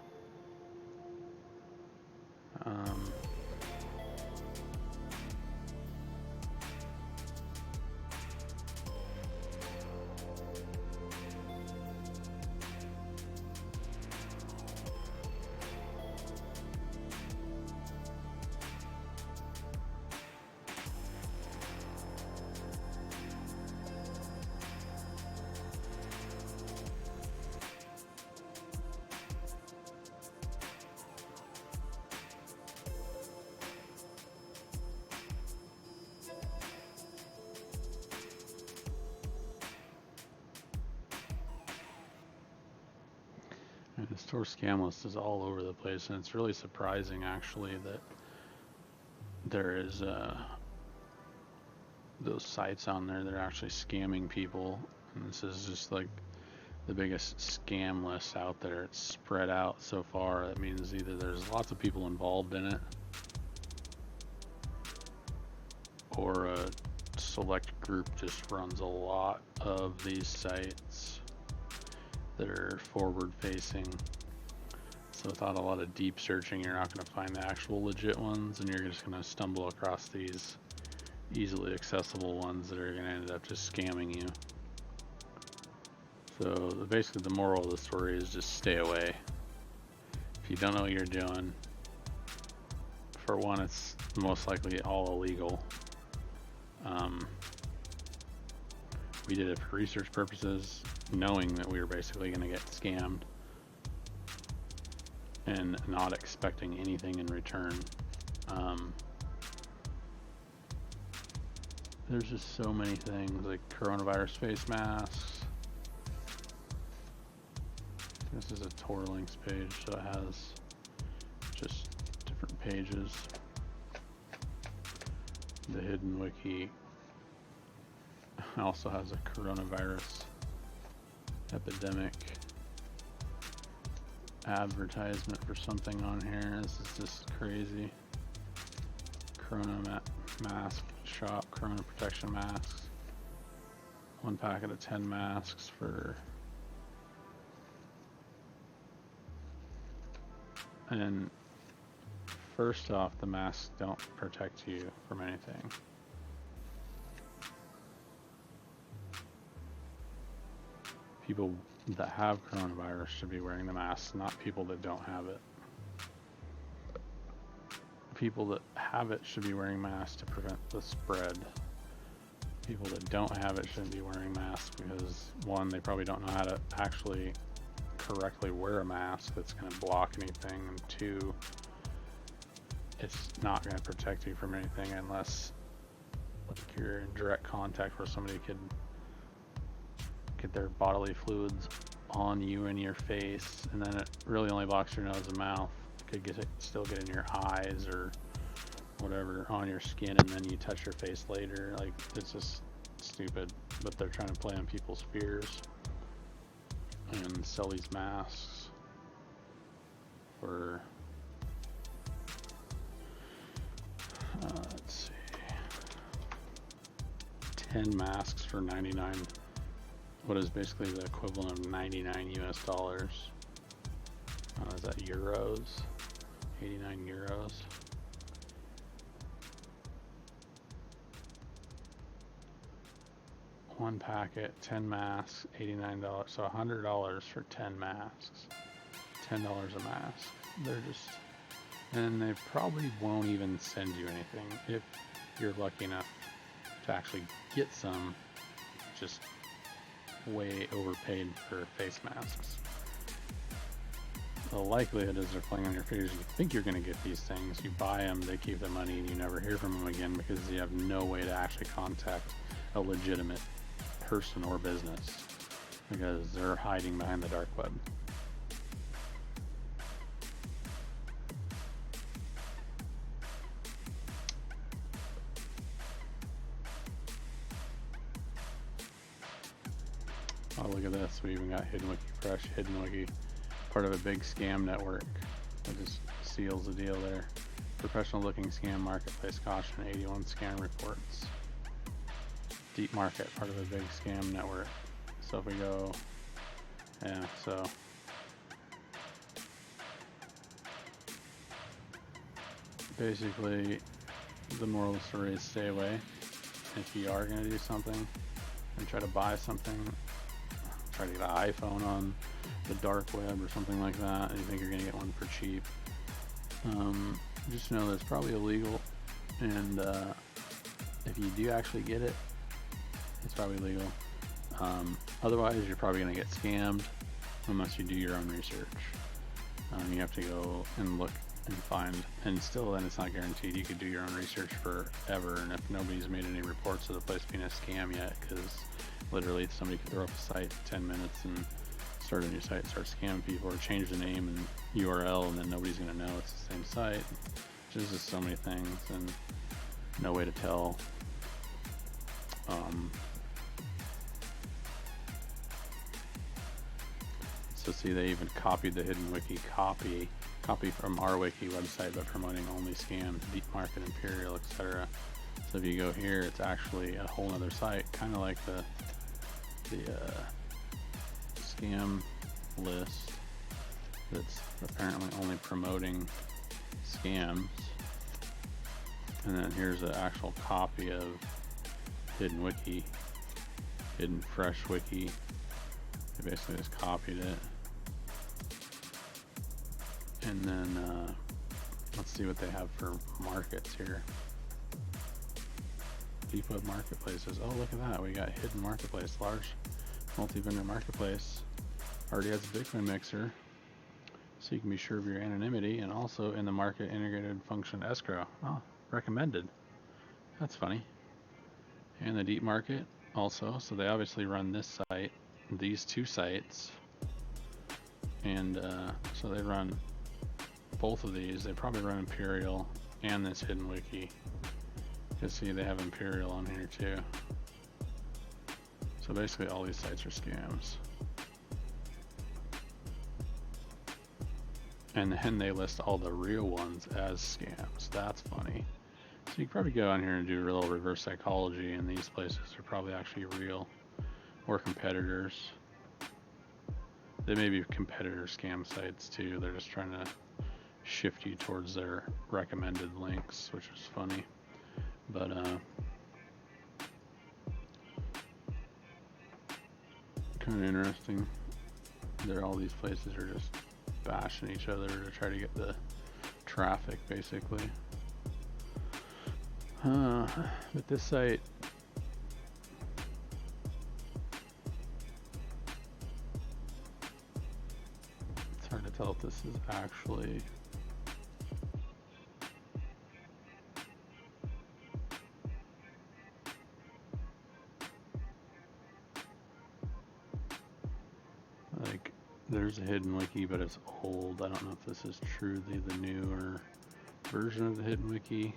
And the store scam list is all over the place, and it's really surprising actually that there is those sites on there that are actually scamming people. And this is just like the biggest scam list out there. It's spread out so far. That means either there's lots of people involved in it, or a select group just runs a lot of these sites that are forward facing. So without a lot of deep searching, you're not going to find the actual legit ones, and you're just going to stumble across these easily accessible ones that are going to end up just scamming you. So basically the moral of the story is just stay away. If you don't know what you're doing, for one, it's most likely all illegal. We did it for research purposes, knowing that we were basically going to get scammed and not expecting anything in return. There's just so many things, like coronavirus face masks. This is a Tor links page, so it has just different pages. The hidden wiki also has a coronavirus epidemic advertisement for something on here. This is just crazy. Corona mask shop, corona protection masks. One packet of 10 masks for, and first off, the masks don't protect you from anything. People that have coronavirus should be wearing the mask, not people that don't have it. People that have it should be wearing masks to prevent the spread. People that don't have it shouldn't be wearing masks because, one, they probably don't know how to actually correctly wear a mask that's going to block anything, and two, it's not going to protect you from anything unless you're in direct contact where somebody could get their bodily fluids on you and your face, and then it really only blocks your nose and mouth. It could still get in your eyes or whatever on your skin, and then you touch your face later. Like, it's just stupid, but they're trying to play on people's fears and sell these masks for let's see, 10 masks for 99, what is basically the equivalent of 99 US dollars. Is that euros? 89 euros. One packet, 10 masks, $89. So $100 for 10 masks. $10 a mask. They're just, and they probably won't even send you anything if you're lucky enough to actually get some. Just way overpaid for face masks. The likelihood is they're playing on your fears. You think you're going to get these things, you buy them, they keep the money, and you never hear from them again because you have no way to actually contact a legitimate person or business because they're hiding behind the dark web. Oh, look at this. We even got Hidden Wiki Fresh, Hidden Wiki, part of a big scam network. That just seals the deal there. Professional looking scam marketplace, caution, 81 scam reports. Deep market, part of a big scam network. So if we go, yeah, so basically the moral of the story is stay away. If you are going to do something and try to buy something, try to get an iPhone on the dark web or something like that, and you think you're going to get one for cheap, just know that it's probably illegal, and if you do actually get it, it's probably legal. Otherwise, you're probably going to get scammed unless you do your own research. You have to go and look and find, and still then it's not guaranteed. You could do your own research forever, and if nobody's made any reports of the place being a scam yet, because literally somebody could throw up a site in 10 minutes and start a new site, start scamming people, or change the name and URL, and then nobody's going to know it's the same site. There's just so many things, and no way to tell. So see, they even copied the hidden wiki copy from our wiki website, but promoting only scams, deep market, imperial, etc. So if you go here, it's actually a whole other site, kind of like the scam list that's apparently only promoting scams. And then here's an actual copy of hidden wiki, hidden fresh wiki. They basically just copied it. And then let's see what they have for markets here. Deep web marketplaces. Oh, look at that. We got hidden marketplace, large multi-vendor marketplace. Already has a Bitcoin mixer, so you can be sure of your anonymity, and also in the market integrated function escrow. Oh, recommended. That's funny. And the deep market also. So they obviously run this site, these two sites, and so they run both of these. They probably run Imperial and this hidden wiki. You see they have Imperial on here too. So basically all these sites are scams. And then they list all the real ones as scams. That's funny. So you can probably go on here and do a little reverse psychology, and these places are probably actually real, or competitors. They may be competitor scam sites too. They're just trying to shift you towards their recommended links, which is funny. But kind of interesting. All these places are just bashing each other to try to get the traffic, basically. But this site, it's hard to tell if this is actually like, there's a hidden wiki, but it's old. I don't know if this is truly the newer version of the hidden wiki.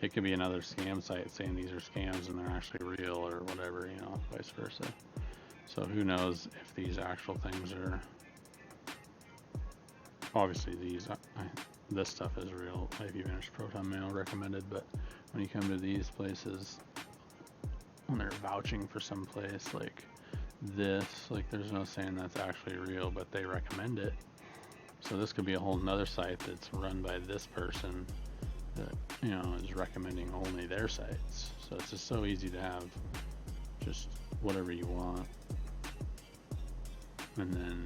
It could be another scam site saying these are scams and they're actually real, or whatever, you know, vice versa. So who knows if these actual things are, obviously this stuff is real. If you finish Proton Mail recommended, but when you come to these places, when they're vouching for some place like this, like, there's no saying that's actually real, but they recommend it. So this could be a whole nother site that's run by this person that, you know, is recommending only their sites. So it's just so easy to have just whatever you want, and then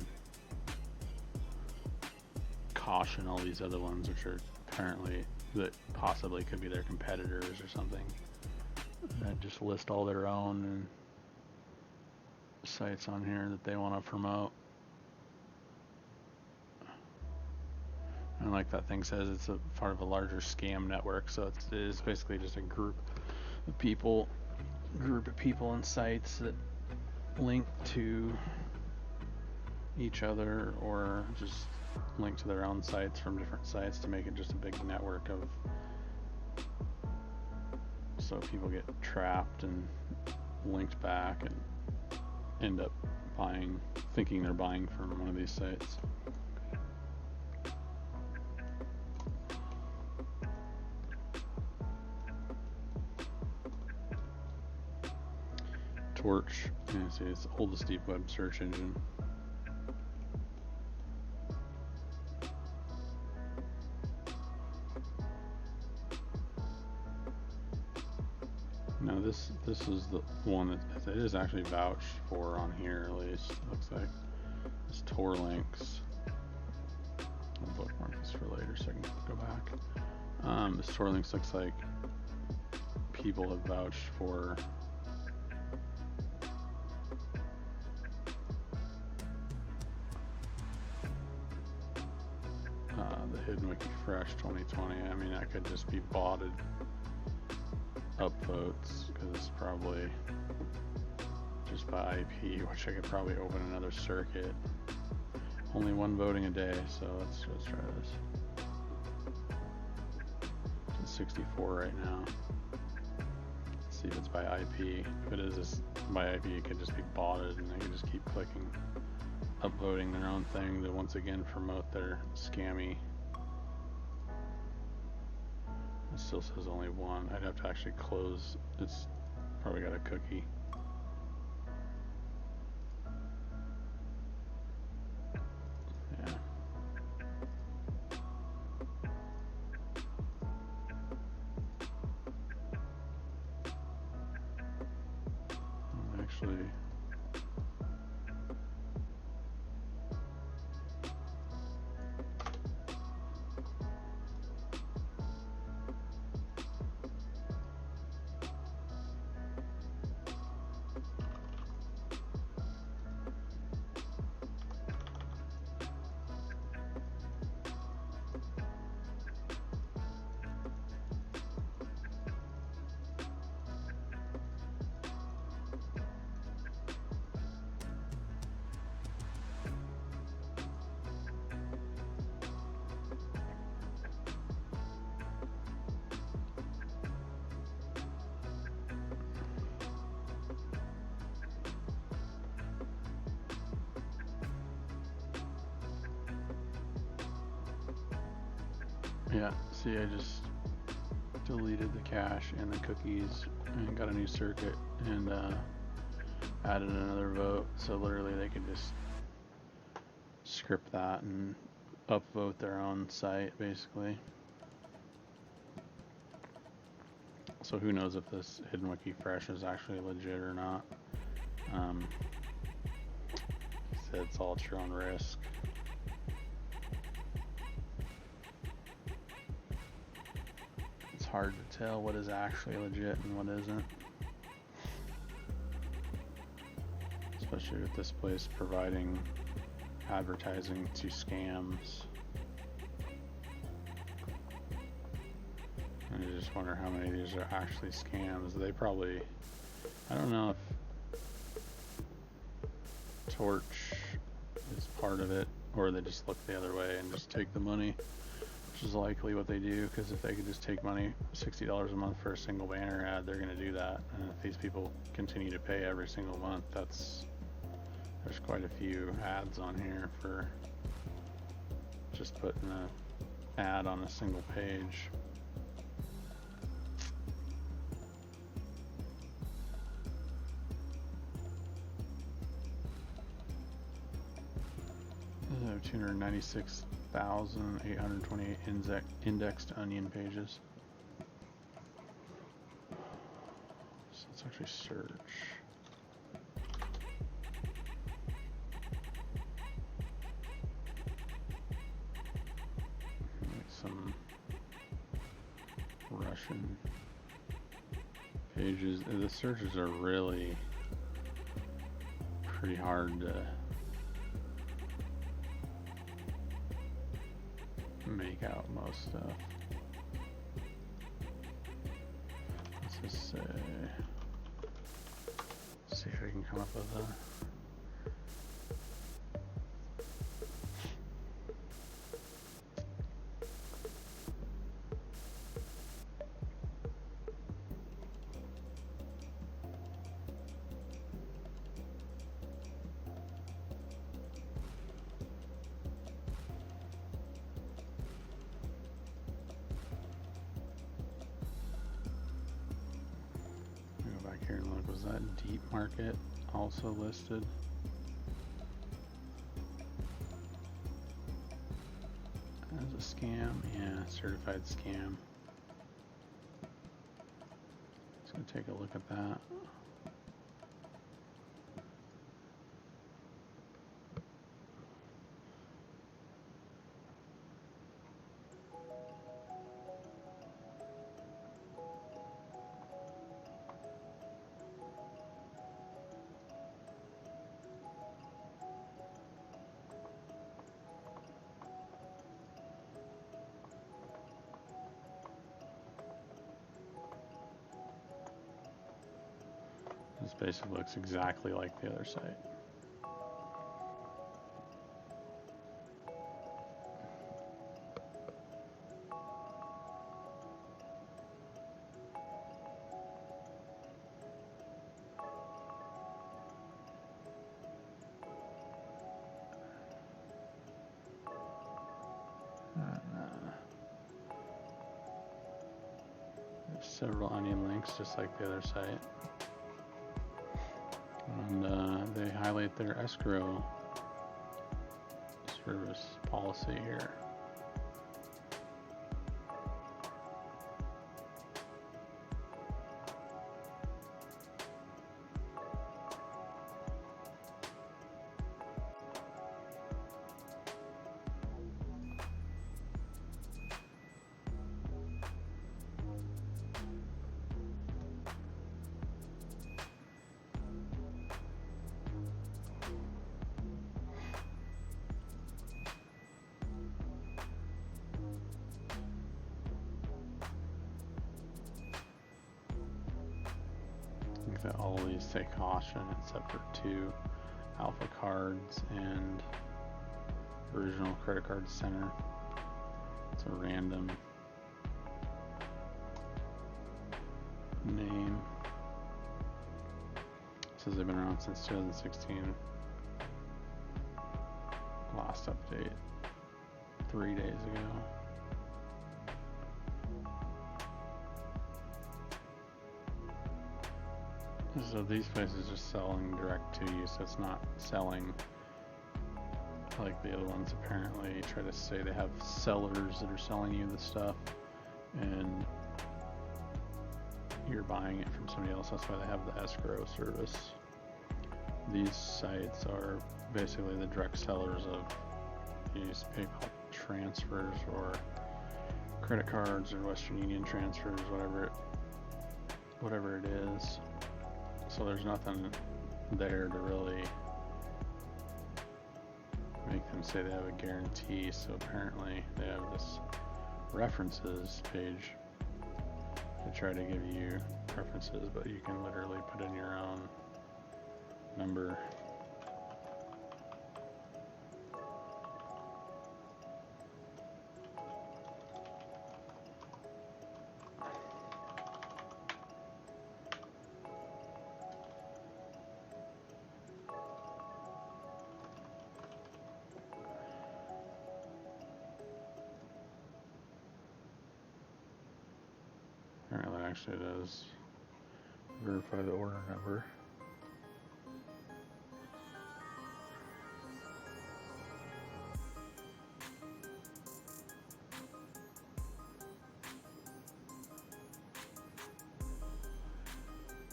caution all these other ones, which are apparently, that possibly could be their competitors or something, that just list all their own and sites on here that they want to promote. And like that thing says, it's a part of a larger scam network, so it is basically just a group of people and sites that link to each other, or just link to their own sites from different sites to make it just a big network of, so people get trapped and linked back and end up thinking they're buying from one of these sites. Torch. Yeah, see, it's the oldest deep web search engine. No, this is the one that it is actually vouched for on here, at least. It looks like this Tor links. I'll bookmark this for later so I can go back. This Tor links looks like people have vouched for the Hidden Wiki Fresh 2020. I mean, that could just be botted upvotes because it's probably just by IP, which I could probably open another circuit. Only one voting a day, so let's try this. It's at 64 right now. Let's see if it's by IP. If it is by IP, it could just be botted, and they could just keep clicking, upvoting their own thing to once again promote their scammy. It still says only one. I'd have to actually close. It's probably got a cookie. Yeah. Actually, yeah, see, I just deleted the cache and the cookies and got a new circuit and added another vote, so literally they could just script that and upvote their own site basically. So who knows if this Hidden Wiki Fresh is actually legit or not. It's all at your own risk. It's hard to tell what is actually legit and what isn't. Especially with this place providing advertising to scams. And I just wonder how many of these are actually scams. They probably, I don't know if Torch is part of it, or they just look the other way and just take the money, which is likely what they do, because if they could just take money, $60 a month for a single banner ad, they're going to do that. And if these people continue to pay every single month, there's quite a few ads on here for just putting an ad on a single page. I have 296,828 indexed onion pages. So let's actually search. Some Russian pages. The searches are really pretty hard to make out most stuff. Let's just say, see if I can come up with a here and look. Was Was that deep market also listed? As a scam? Yeah, certified scam. Let's go take a look at that. This basically looks exactly like the other site. There's several onion links just like the other site. And they highlight their escrow service policy here. I think that all of these take caution except for 2 Alpha Cards and Original Credit Card Center. It's a random name. It says they've been around since 2016. Last update 3 days ago. So these places are selling direct to you, so it's not selling like the other ones apparently try to say they have sellers that are selling you the stuff and you're buying it from somebody else. That's why they have the escrow service. These sites are basically the direct sellers of these PayPal transfers or credit cards or Western Union transfers, whatever it is. So there's nothing there to really make them say they have a guarantee. So apparently they have this references page to try to give you preferences, but you can literally put in your own number. Apparently, actually does verify the order number.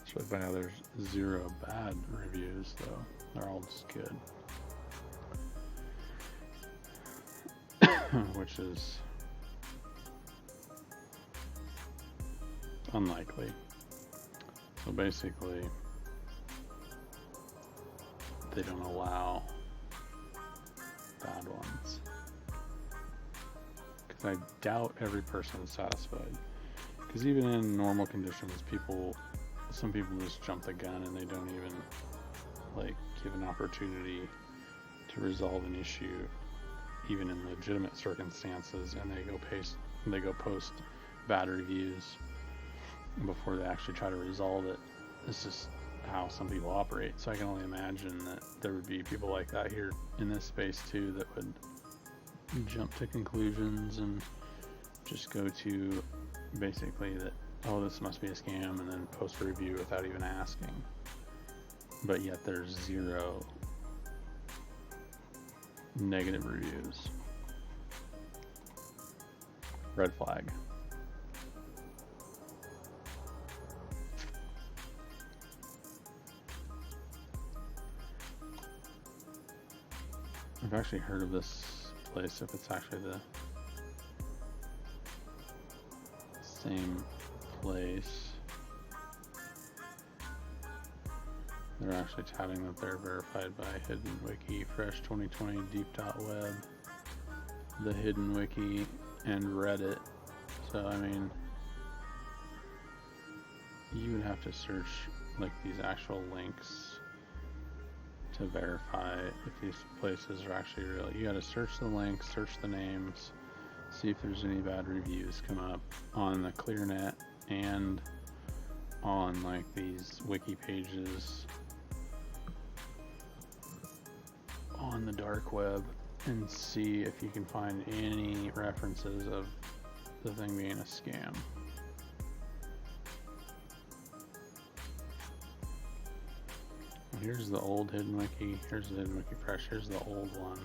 So by now there's 0 bad reviews, though. They're all just good. Which is unlikely. So basically, they don't allow bad ones. Because I doubt every person is satisfied. Because even in normal conditions, some people just jump the gun and they don't even give an opportunity to resolve an issue, even in legitimate circumstances, and they go post bad reviews before they actually try to resolve it. It's just how some people operate. So I can only imagine that there would be people like that here in this space too, that would jump to conclusions and just go to basically that oh, this must be a scam, and then post a review without even asking. But yet there's 0 negative reviews. Red flag. I've actually heard of this place, if it's actually the same place. They're actually touting that they're verified by Hidden Wiki, Fresh 2020, Deep.web, the Hidden Wiki, and Reddit. So, I mean, you would have to search like these actual links to verify if these places are actually real. You gotta search the links, search the names, see if there's any bad reviews come up on the ClearNet and on like these wiki pages on the dark web, and see if you can find any references of the thing being a scam. Here's the old Hidden Wiki, here's the Hidden Wiki Fresh, here's the old one.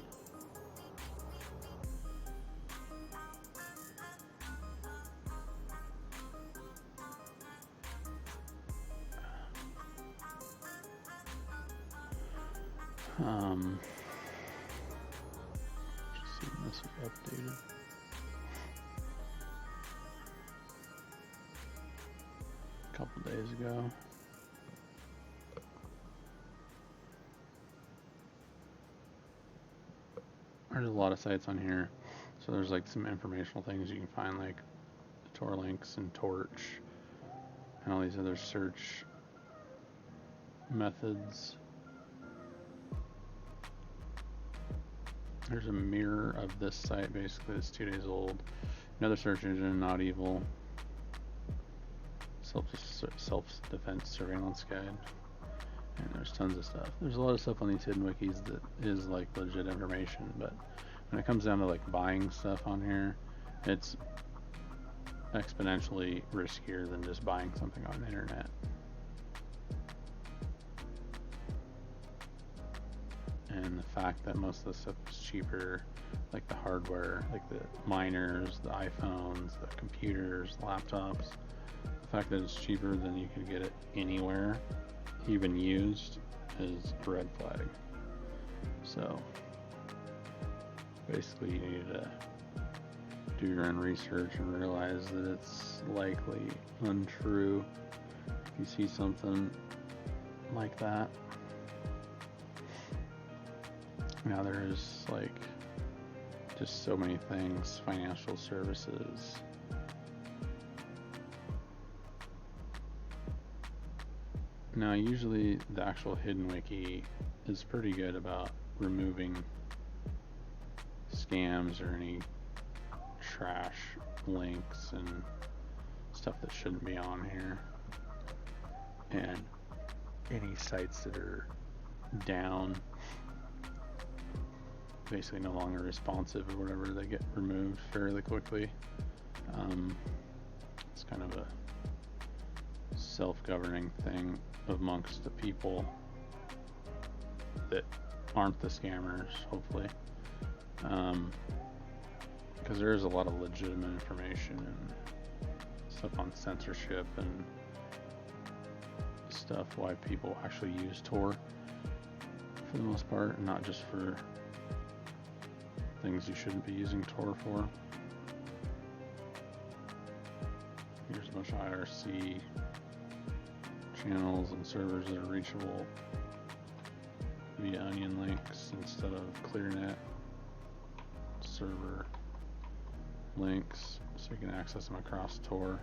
Just seeing this is updated. A couple days ago. There's a lot of sites on here, so there's like some informational things you can find, like Tor links and Torch and all these other search methods. There's a mirror of this site, basically. It's 2 days old. Another search engine, Not Evil. Self-defense surveillance guide. And there's tons of stuff. There's a lot of stuff on these hidden wikis that is like legit information, but when it comes down to like buying stuff on here, it's exponentially riskier than just buying something on the internet. And the fact that most of the stuff is cheaper, like the hardware, like the miners, the iPhones, the computers, laptops, the fact that it's cheaper than you could get it anywhere, even used, is a red flag. So basically you need to do your own research and realize that it's likely untrue if you see something like that. Now there's like just so many things, financial services, now usually the actual hidden wiki is pretty good about removing scams or any trash links and stuff that shouldn't be on here, and any sites that are down, basically no longer responsive or whatever, they get removed fairly quickly. It's kind of a self-governing thing amongst the people that aren't the scammers, hopefully, because there is a lot of legitimate information and stuff on censorship and stuff, why people actually use Tor for the most part, and not just for things you shouldn't be using Tor for. Here's a bunch of IRC channels and servers that are reachable via onion links instead of ClearNet server links, so you can access them across Tor.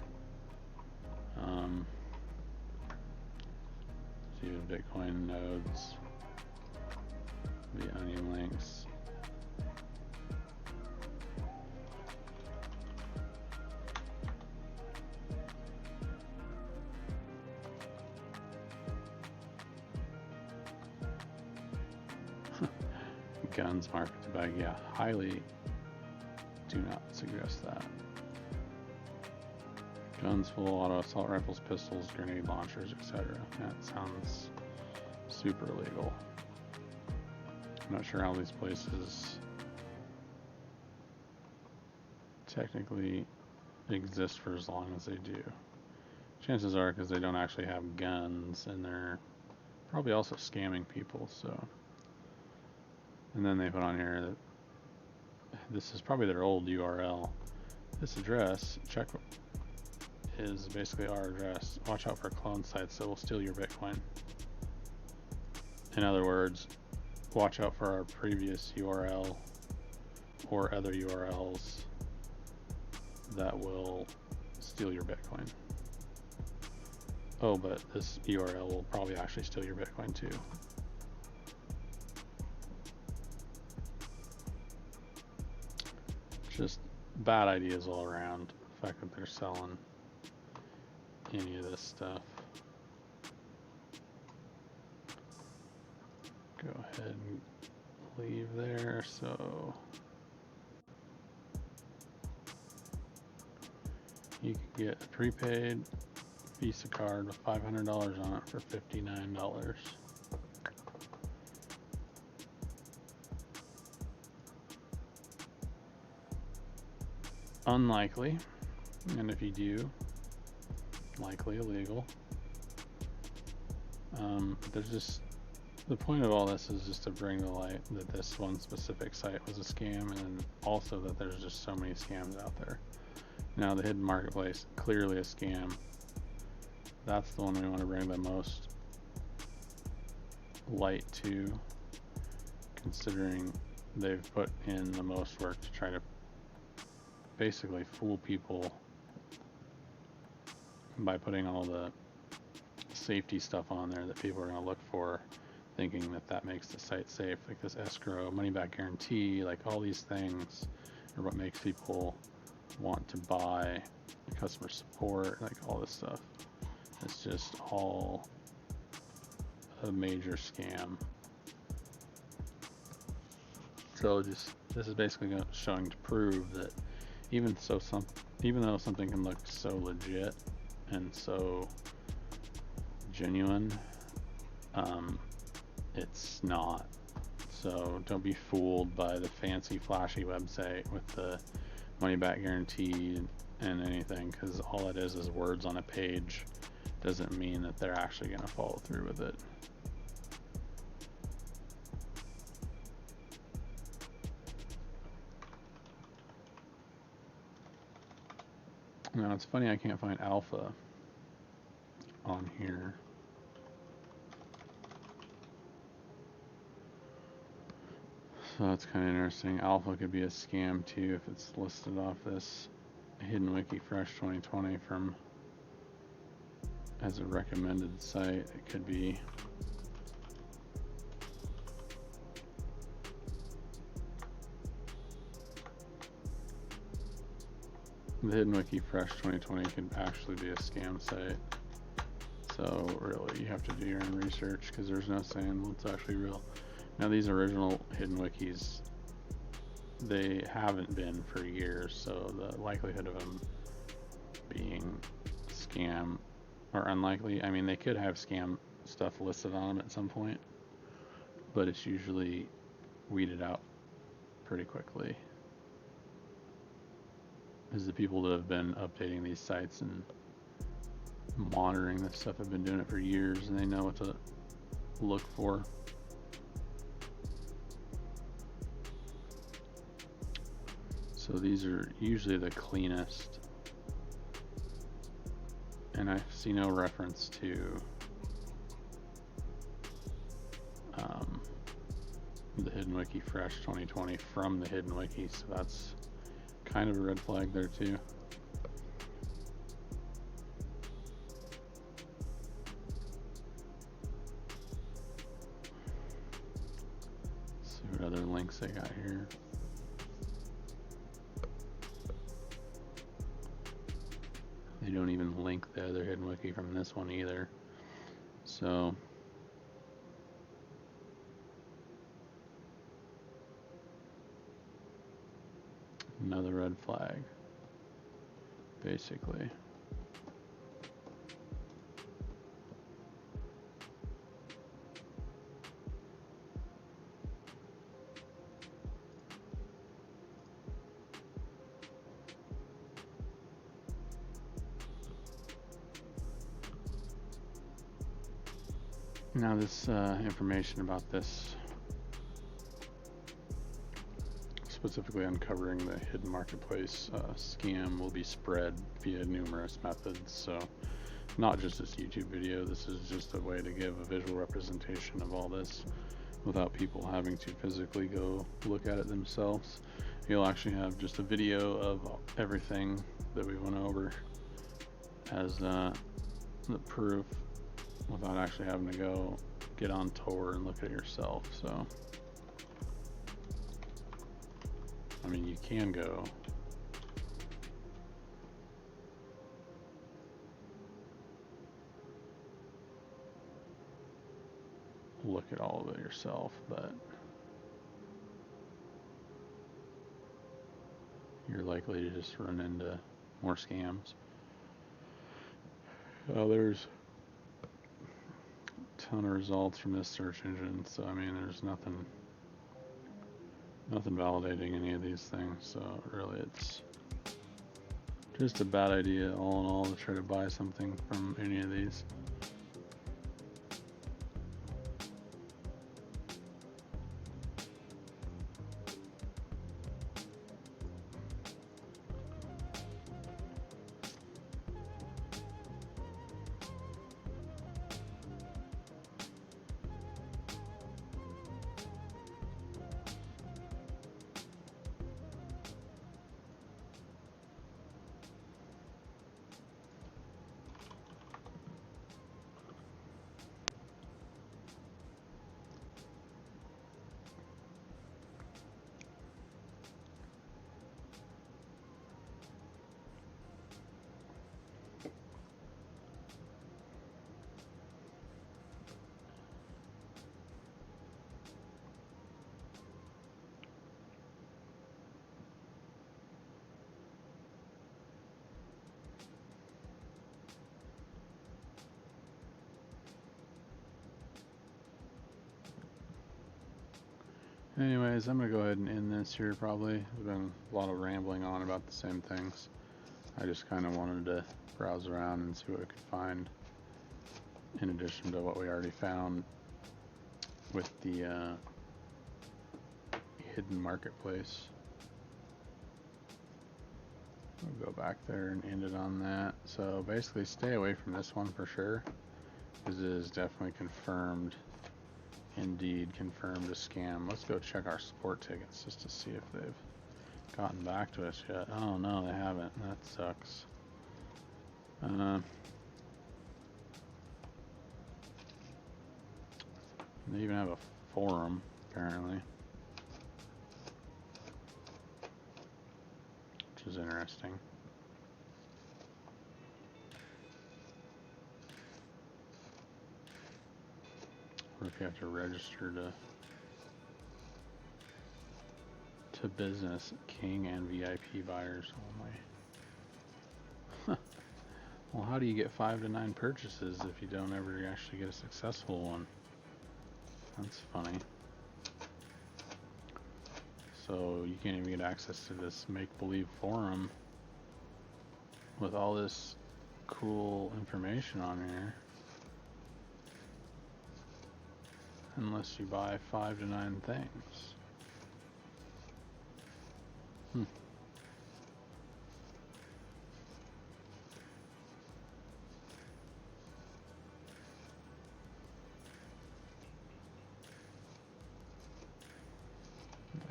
Even Bitcoin nodes via onion links. Guns market to bag, yeah, highly do not suggest that. Guns, full auto, assault rifles, pistols, grenade launchers, etc. That sounds super illegal. I'm not sure how these places technically exist for as long as they do. Chances are because they don't actually have guns, and they're probably also scamming people, so. And then they put on here that this is probably their old URL. This address, check, is basically our address. Watch out for clone sites that will steal your Bitcoin. In other words, watch out for our previous URL or other URLs that will steal your Bitcoin. Oh, but this URL will probably actually steal your Bitcoin too. Just bad ideas all around. The fact that they're selling any of this stuff. Go ahead and leave there. So you can get a prepaid Visa card with $500 on it for $59. Unlikely, and if you do, likely illegal. There's just, the point of all this is just to bring to light that this one specific site was a scam, and also that there's just so many scams out there. Now the hidden marketplace, clearly a scam. That's the one we want to bring the most light to, considering they've put in the most work to try to basically fool people by putting all the safety stuff on there that people are going to look for, thinking that that makes the site safe, like this escrow, money back guarantee, like all these things are what makes people want to buy, customer support, like all this stuff. It's just all a major scam. So just, this is basically showing to prove that even though something can look so legit and so genuine, it's not. So don't be fooled by the fancy flashy website with the money back guarantee and anything, because all it is words on a page. Doesn't mean that they're actually going to follow through with it. Now it's funny I can't find alpha on here. So that's kind of interesting. Alpha could be a scam too if it's listed off this Hidden Wiki Fresh 2020 from as a recommended site. It could be. The Hidden Wiki Fresh 2020 could actually be a scam site. So really, you have to do your own research, because there's no saying what's actually real. Now these original Hidden Wikis, they haven't been for years, so the likelihood of them being scam are unlikely. I mean, they could have scam stuff listed on them at some point, but it's usually weeded out pretty quickly, because the people that have been updating these sites and monitoring this stuff have been doing it for years, and they know what to look for. So these are usually the cleanest, and I see no reference to the Hidden Wiki Fresh 2020 from the Hidden Wiki, so that's kind of a red flag there too. Let's see what other links I got here. They don't even link the other Hidden Wiki from this one either. So another red flag, basically. Now this information about this, specifically uncovering the hidden marketplace scam, will be spread via numerous methods. So not just this YouTube video, this is just a way to give a visual representation of all this without people having to physically go look at it themselves. You'll actually have just a video of everything that we went over as the proof without actually having to go get on Tor and look at it yourself. So I mean, you can go look at all of it yourself, but you're likely to just run into more scams. There's a ton of results from this search engine, so I mean, there's nothing validating any of these things, so really it's just a bad idea all in all to try to buy something from any of these. Anyways, I'm going to go ahead and end this here probably. There's been a lot of rambling on about the same things. I just kind of wanted to browse around and see what we could find in addition to what we already found with the hidden marketplace. We'll go back there and end it on that. So basically stay away from this one for sure, because it is definitely confirmed. Indeed confirmed a scam. Let's go check our support tickets just to see if they've gotten back to us yet. Oh no, they haven't. That sucks. They even have a forum apparently, which is interesting. Or if you have to register to business, King and VIP buyers only. Well, how do you get 5 to 9 purchases if you don't ever actually get a successful one? That's funny. So you can't even get access to this make-believe forum with all this cool information on here unless you buy 5 to 9 things.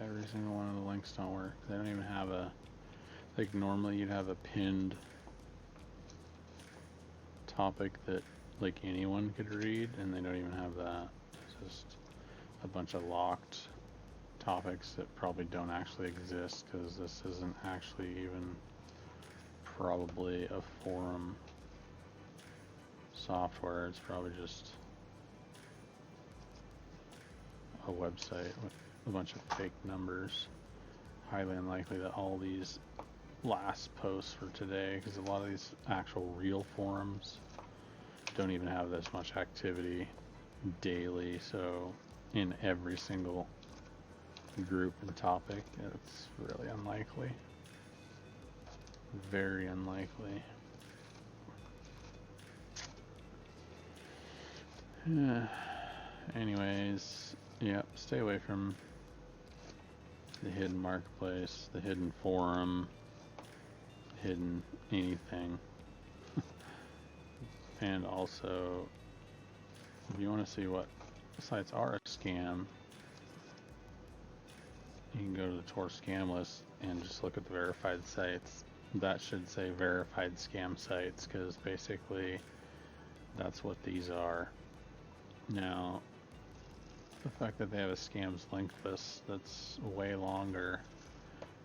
Every single one of the links don't work. They don't even have a, like normally you'd have a pinned topic that like anyone could read, and they don't even have that. It's just a bunch of locked topics that probably don't actually exist, because this isn't actually even probably a forum software. It's probably just a website with a bunch of fake numbers. Highly unlikely that all these last posts for today, because a lot of these actual real forums don't even have this much activity daily. So in every single group and topic, it's really unlikely. Very unlikely. Yeah. Anyways, yeah, stay away from the hidden marketplace, the hidden forum, hidden anything. And also, if you want to see what sites are a scam, you can go to the Tor scam list and just look at the verified sites. That should say verified scam sites, because basically that's what these are. Now, the fact that they have a scams link list that's way longer,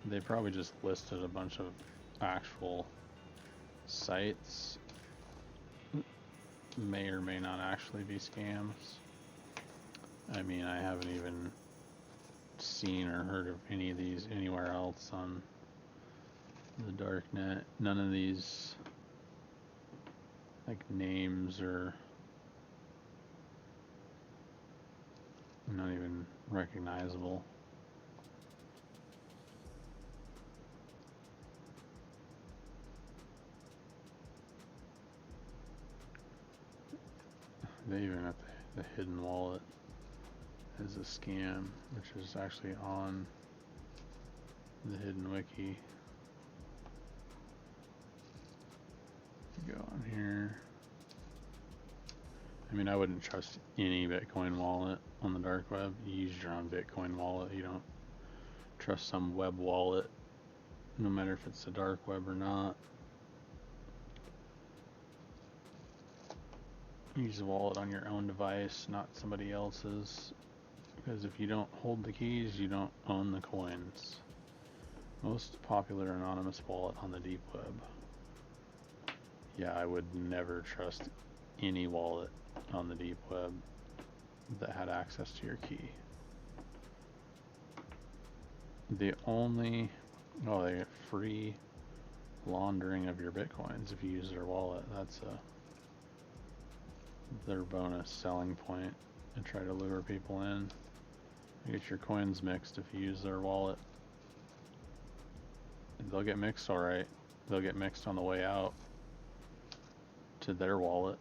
they probably just listed a bunch of actual sites, may or may not actually be scams. I mean, I haven't even seen or heard of any of these anywhere else on the dark net. None of these like names or not even recognizable. They even have the hidden wallet as a scam, which is actually on the hidden wiki. Go on here. I mean, I wouldn't trust any Bitcoin wallet on the dark web. You use your own Bitcoin wallet. You don't trust some web wallet, no matter if it's the dark web or not. Use a wallet on your own device, not somebody else's, because if you don't hold the keys, you don't own the coins. Most popular anonymous wallet on the deep web. Yeah, I would never trust any wallet on the deep web that had access to your key. The only, oh, they get free laundering of your Bitcoins if you use their wallet. That's their bonus selling point, and try to lure people in. You get your coins mixed if you use their wallet. They'll get mixed alright. They'll get mixed on the way out to their wallet.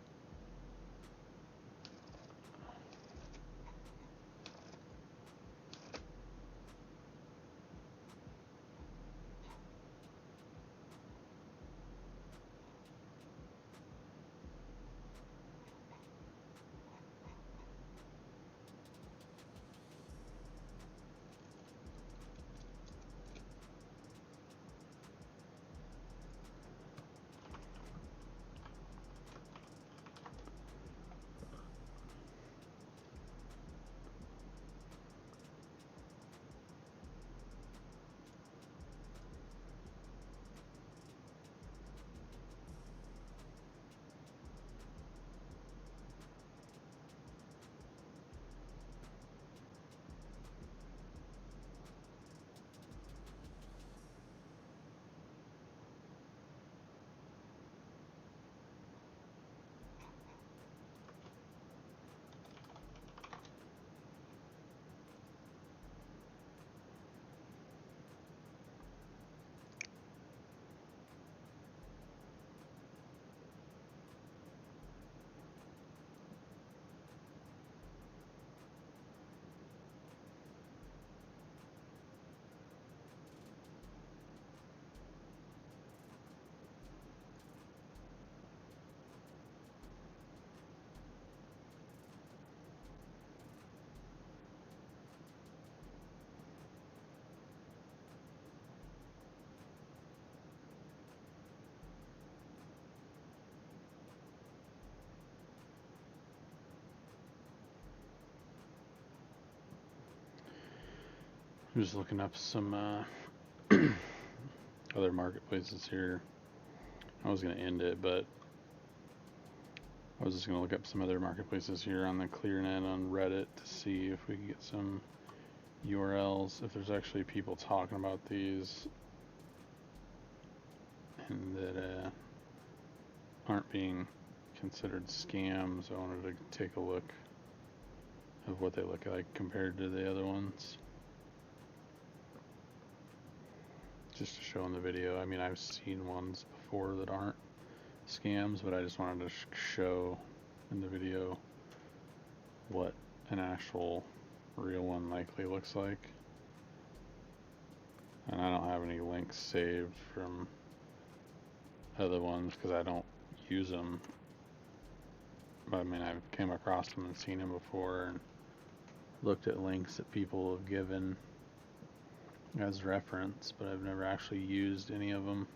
I'm just looking up some other marketplaces here. I was going to end it, but I was just going to look up some other marketplaces here on the ClearNet on Reddit to see if we can get some URLs, if there's actually people talking about these and that aren't being considered scams. I wanted to take a look of what they look like compared to the other ones, just to show in the video. I mean, I've seen ones before that aren't scams, but I just wanted to show in the video what an actual real one likely looks like. And I don't have any links saved from other ones because I don't use them. But I mean, I've came across them and seen them before and looked at links that people have given as reference, but I've never actually used any of them.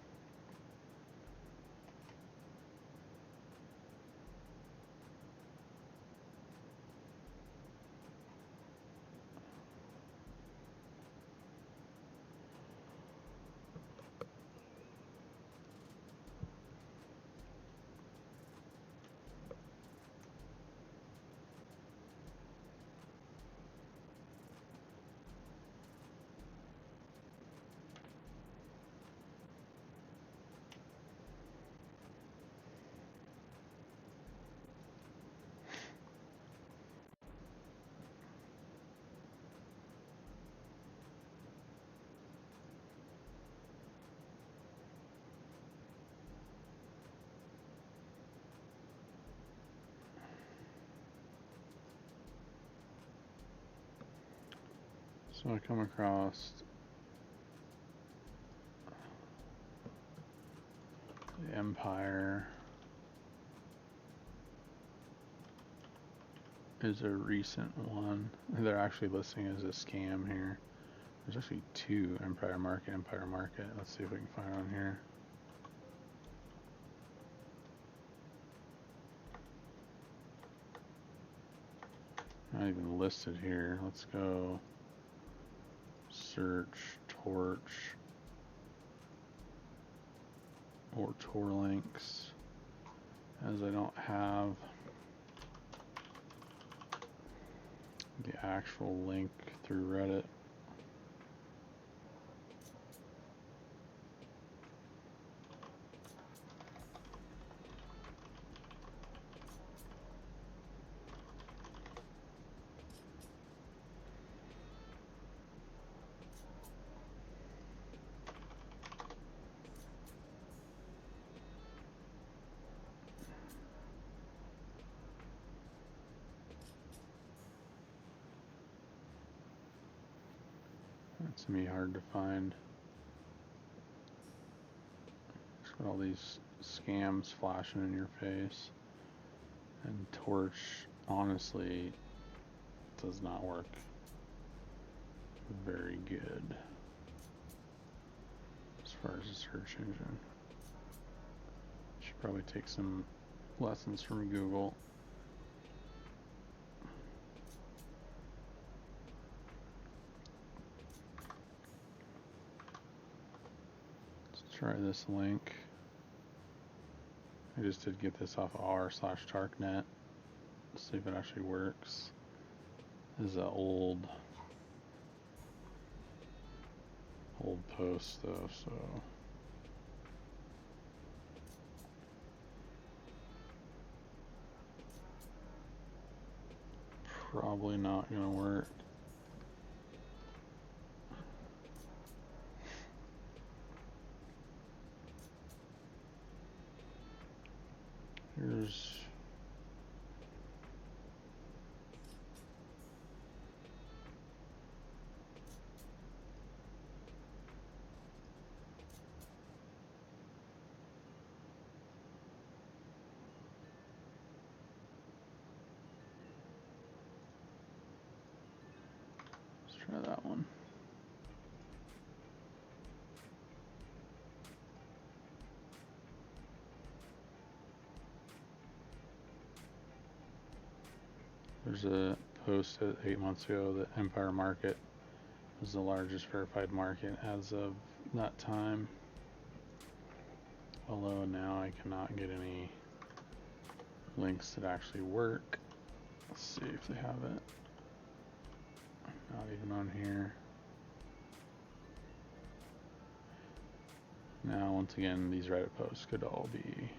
So I come across the Empire is a recent one. They're actually listing as a scam here. There's actually two Empire Market. Let's see if we can find on here. Not even listed here. Let's go search Torch or Tor links, as I don't have the actual link through Reddit. It's gonna be hard to find. Just got all these scams flashing in your face. And Torch, honestly, does not work very good as far as a search engine. Should probably take some lessons from Google. Try this link. I just did get this off of r/Tarknet. See if it actually works. This is an old post though, so probably not gonna work. Here's let's try that one. There's a post 8 months ago that Empire Market was the largest verified market as of that time. Although now I cannot get any links that actually work. Let's see if they have it. Not even on here. Now, once again, these Reddit posts could all be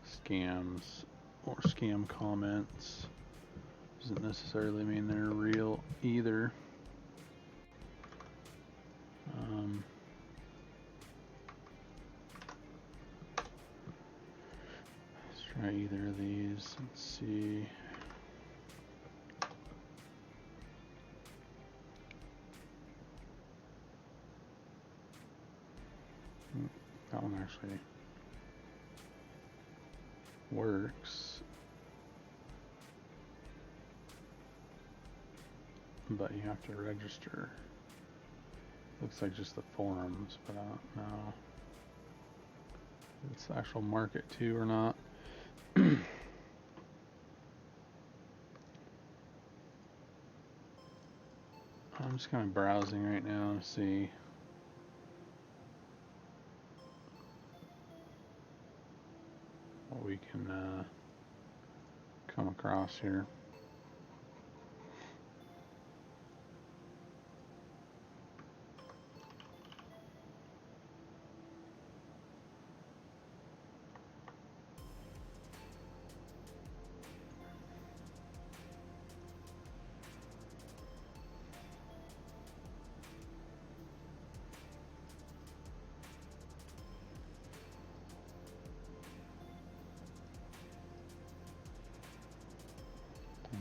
scams or scam comments. Doesn't necessarily mean they're real either. Let's try either of these. Let's see. actually works, but you have to register. Looks like just the forums, but I don't know if it's the actual market too or not. I'm just kind of browsing right now to see what we can come across here.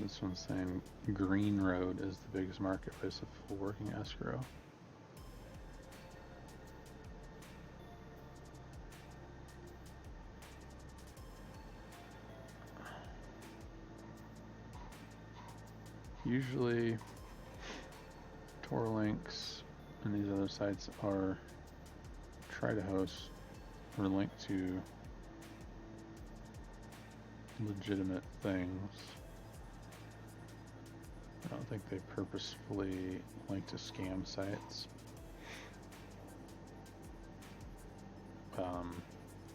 This one's saying Green Road is the biggest marketplace of full working escrow. Usually Tor links and these other sites are try to host or link to legitimate things. I don't think they purposefully link to scam sites. The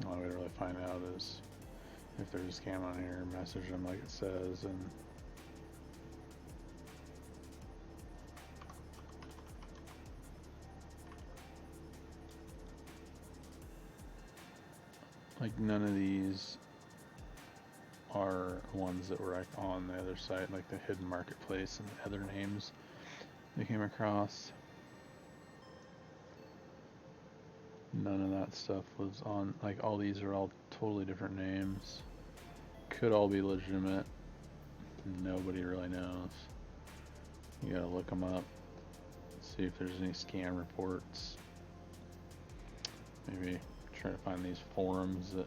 only way to really find out is if there's a scam on here, message them like it says, and like none of these are ones that were like on the other site, like the hidden marketplace and the other names they came across. None of that stuff was on, like all these are all totally different names. Could all be legitimate. Nobody really knows. You gotta look them up, see if there's any scam reports. Maybe try to find these forums that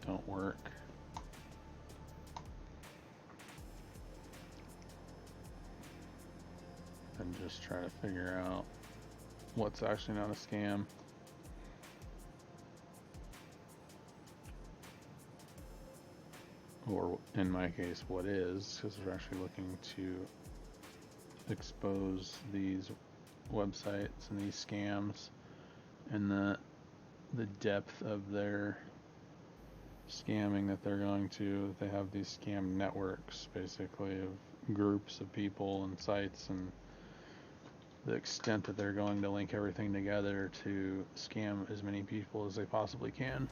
don't work. And just try to figure out what's actually not a scam. Or in my case, what is, because we're actually looking to expose these websites and these scams and the depth of their scamming that they're going to. They have these scam networks basically of groups of people and sites, and the extent that they're going to link everything together to scam as many people as they possibly can.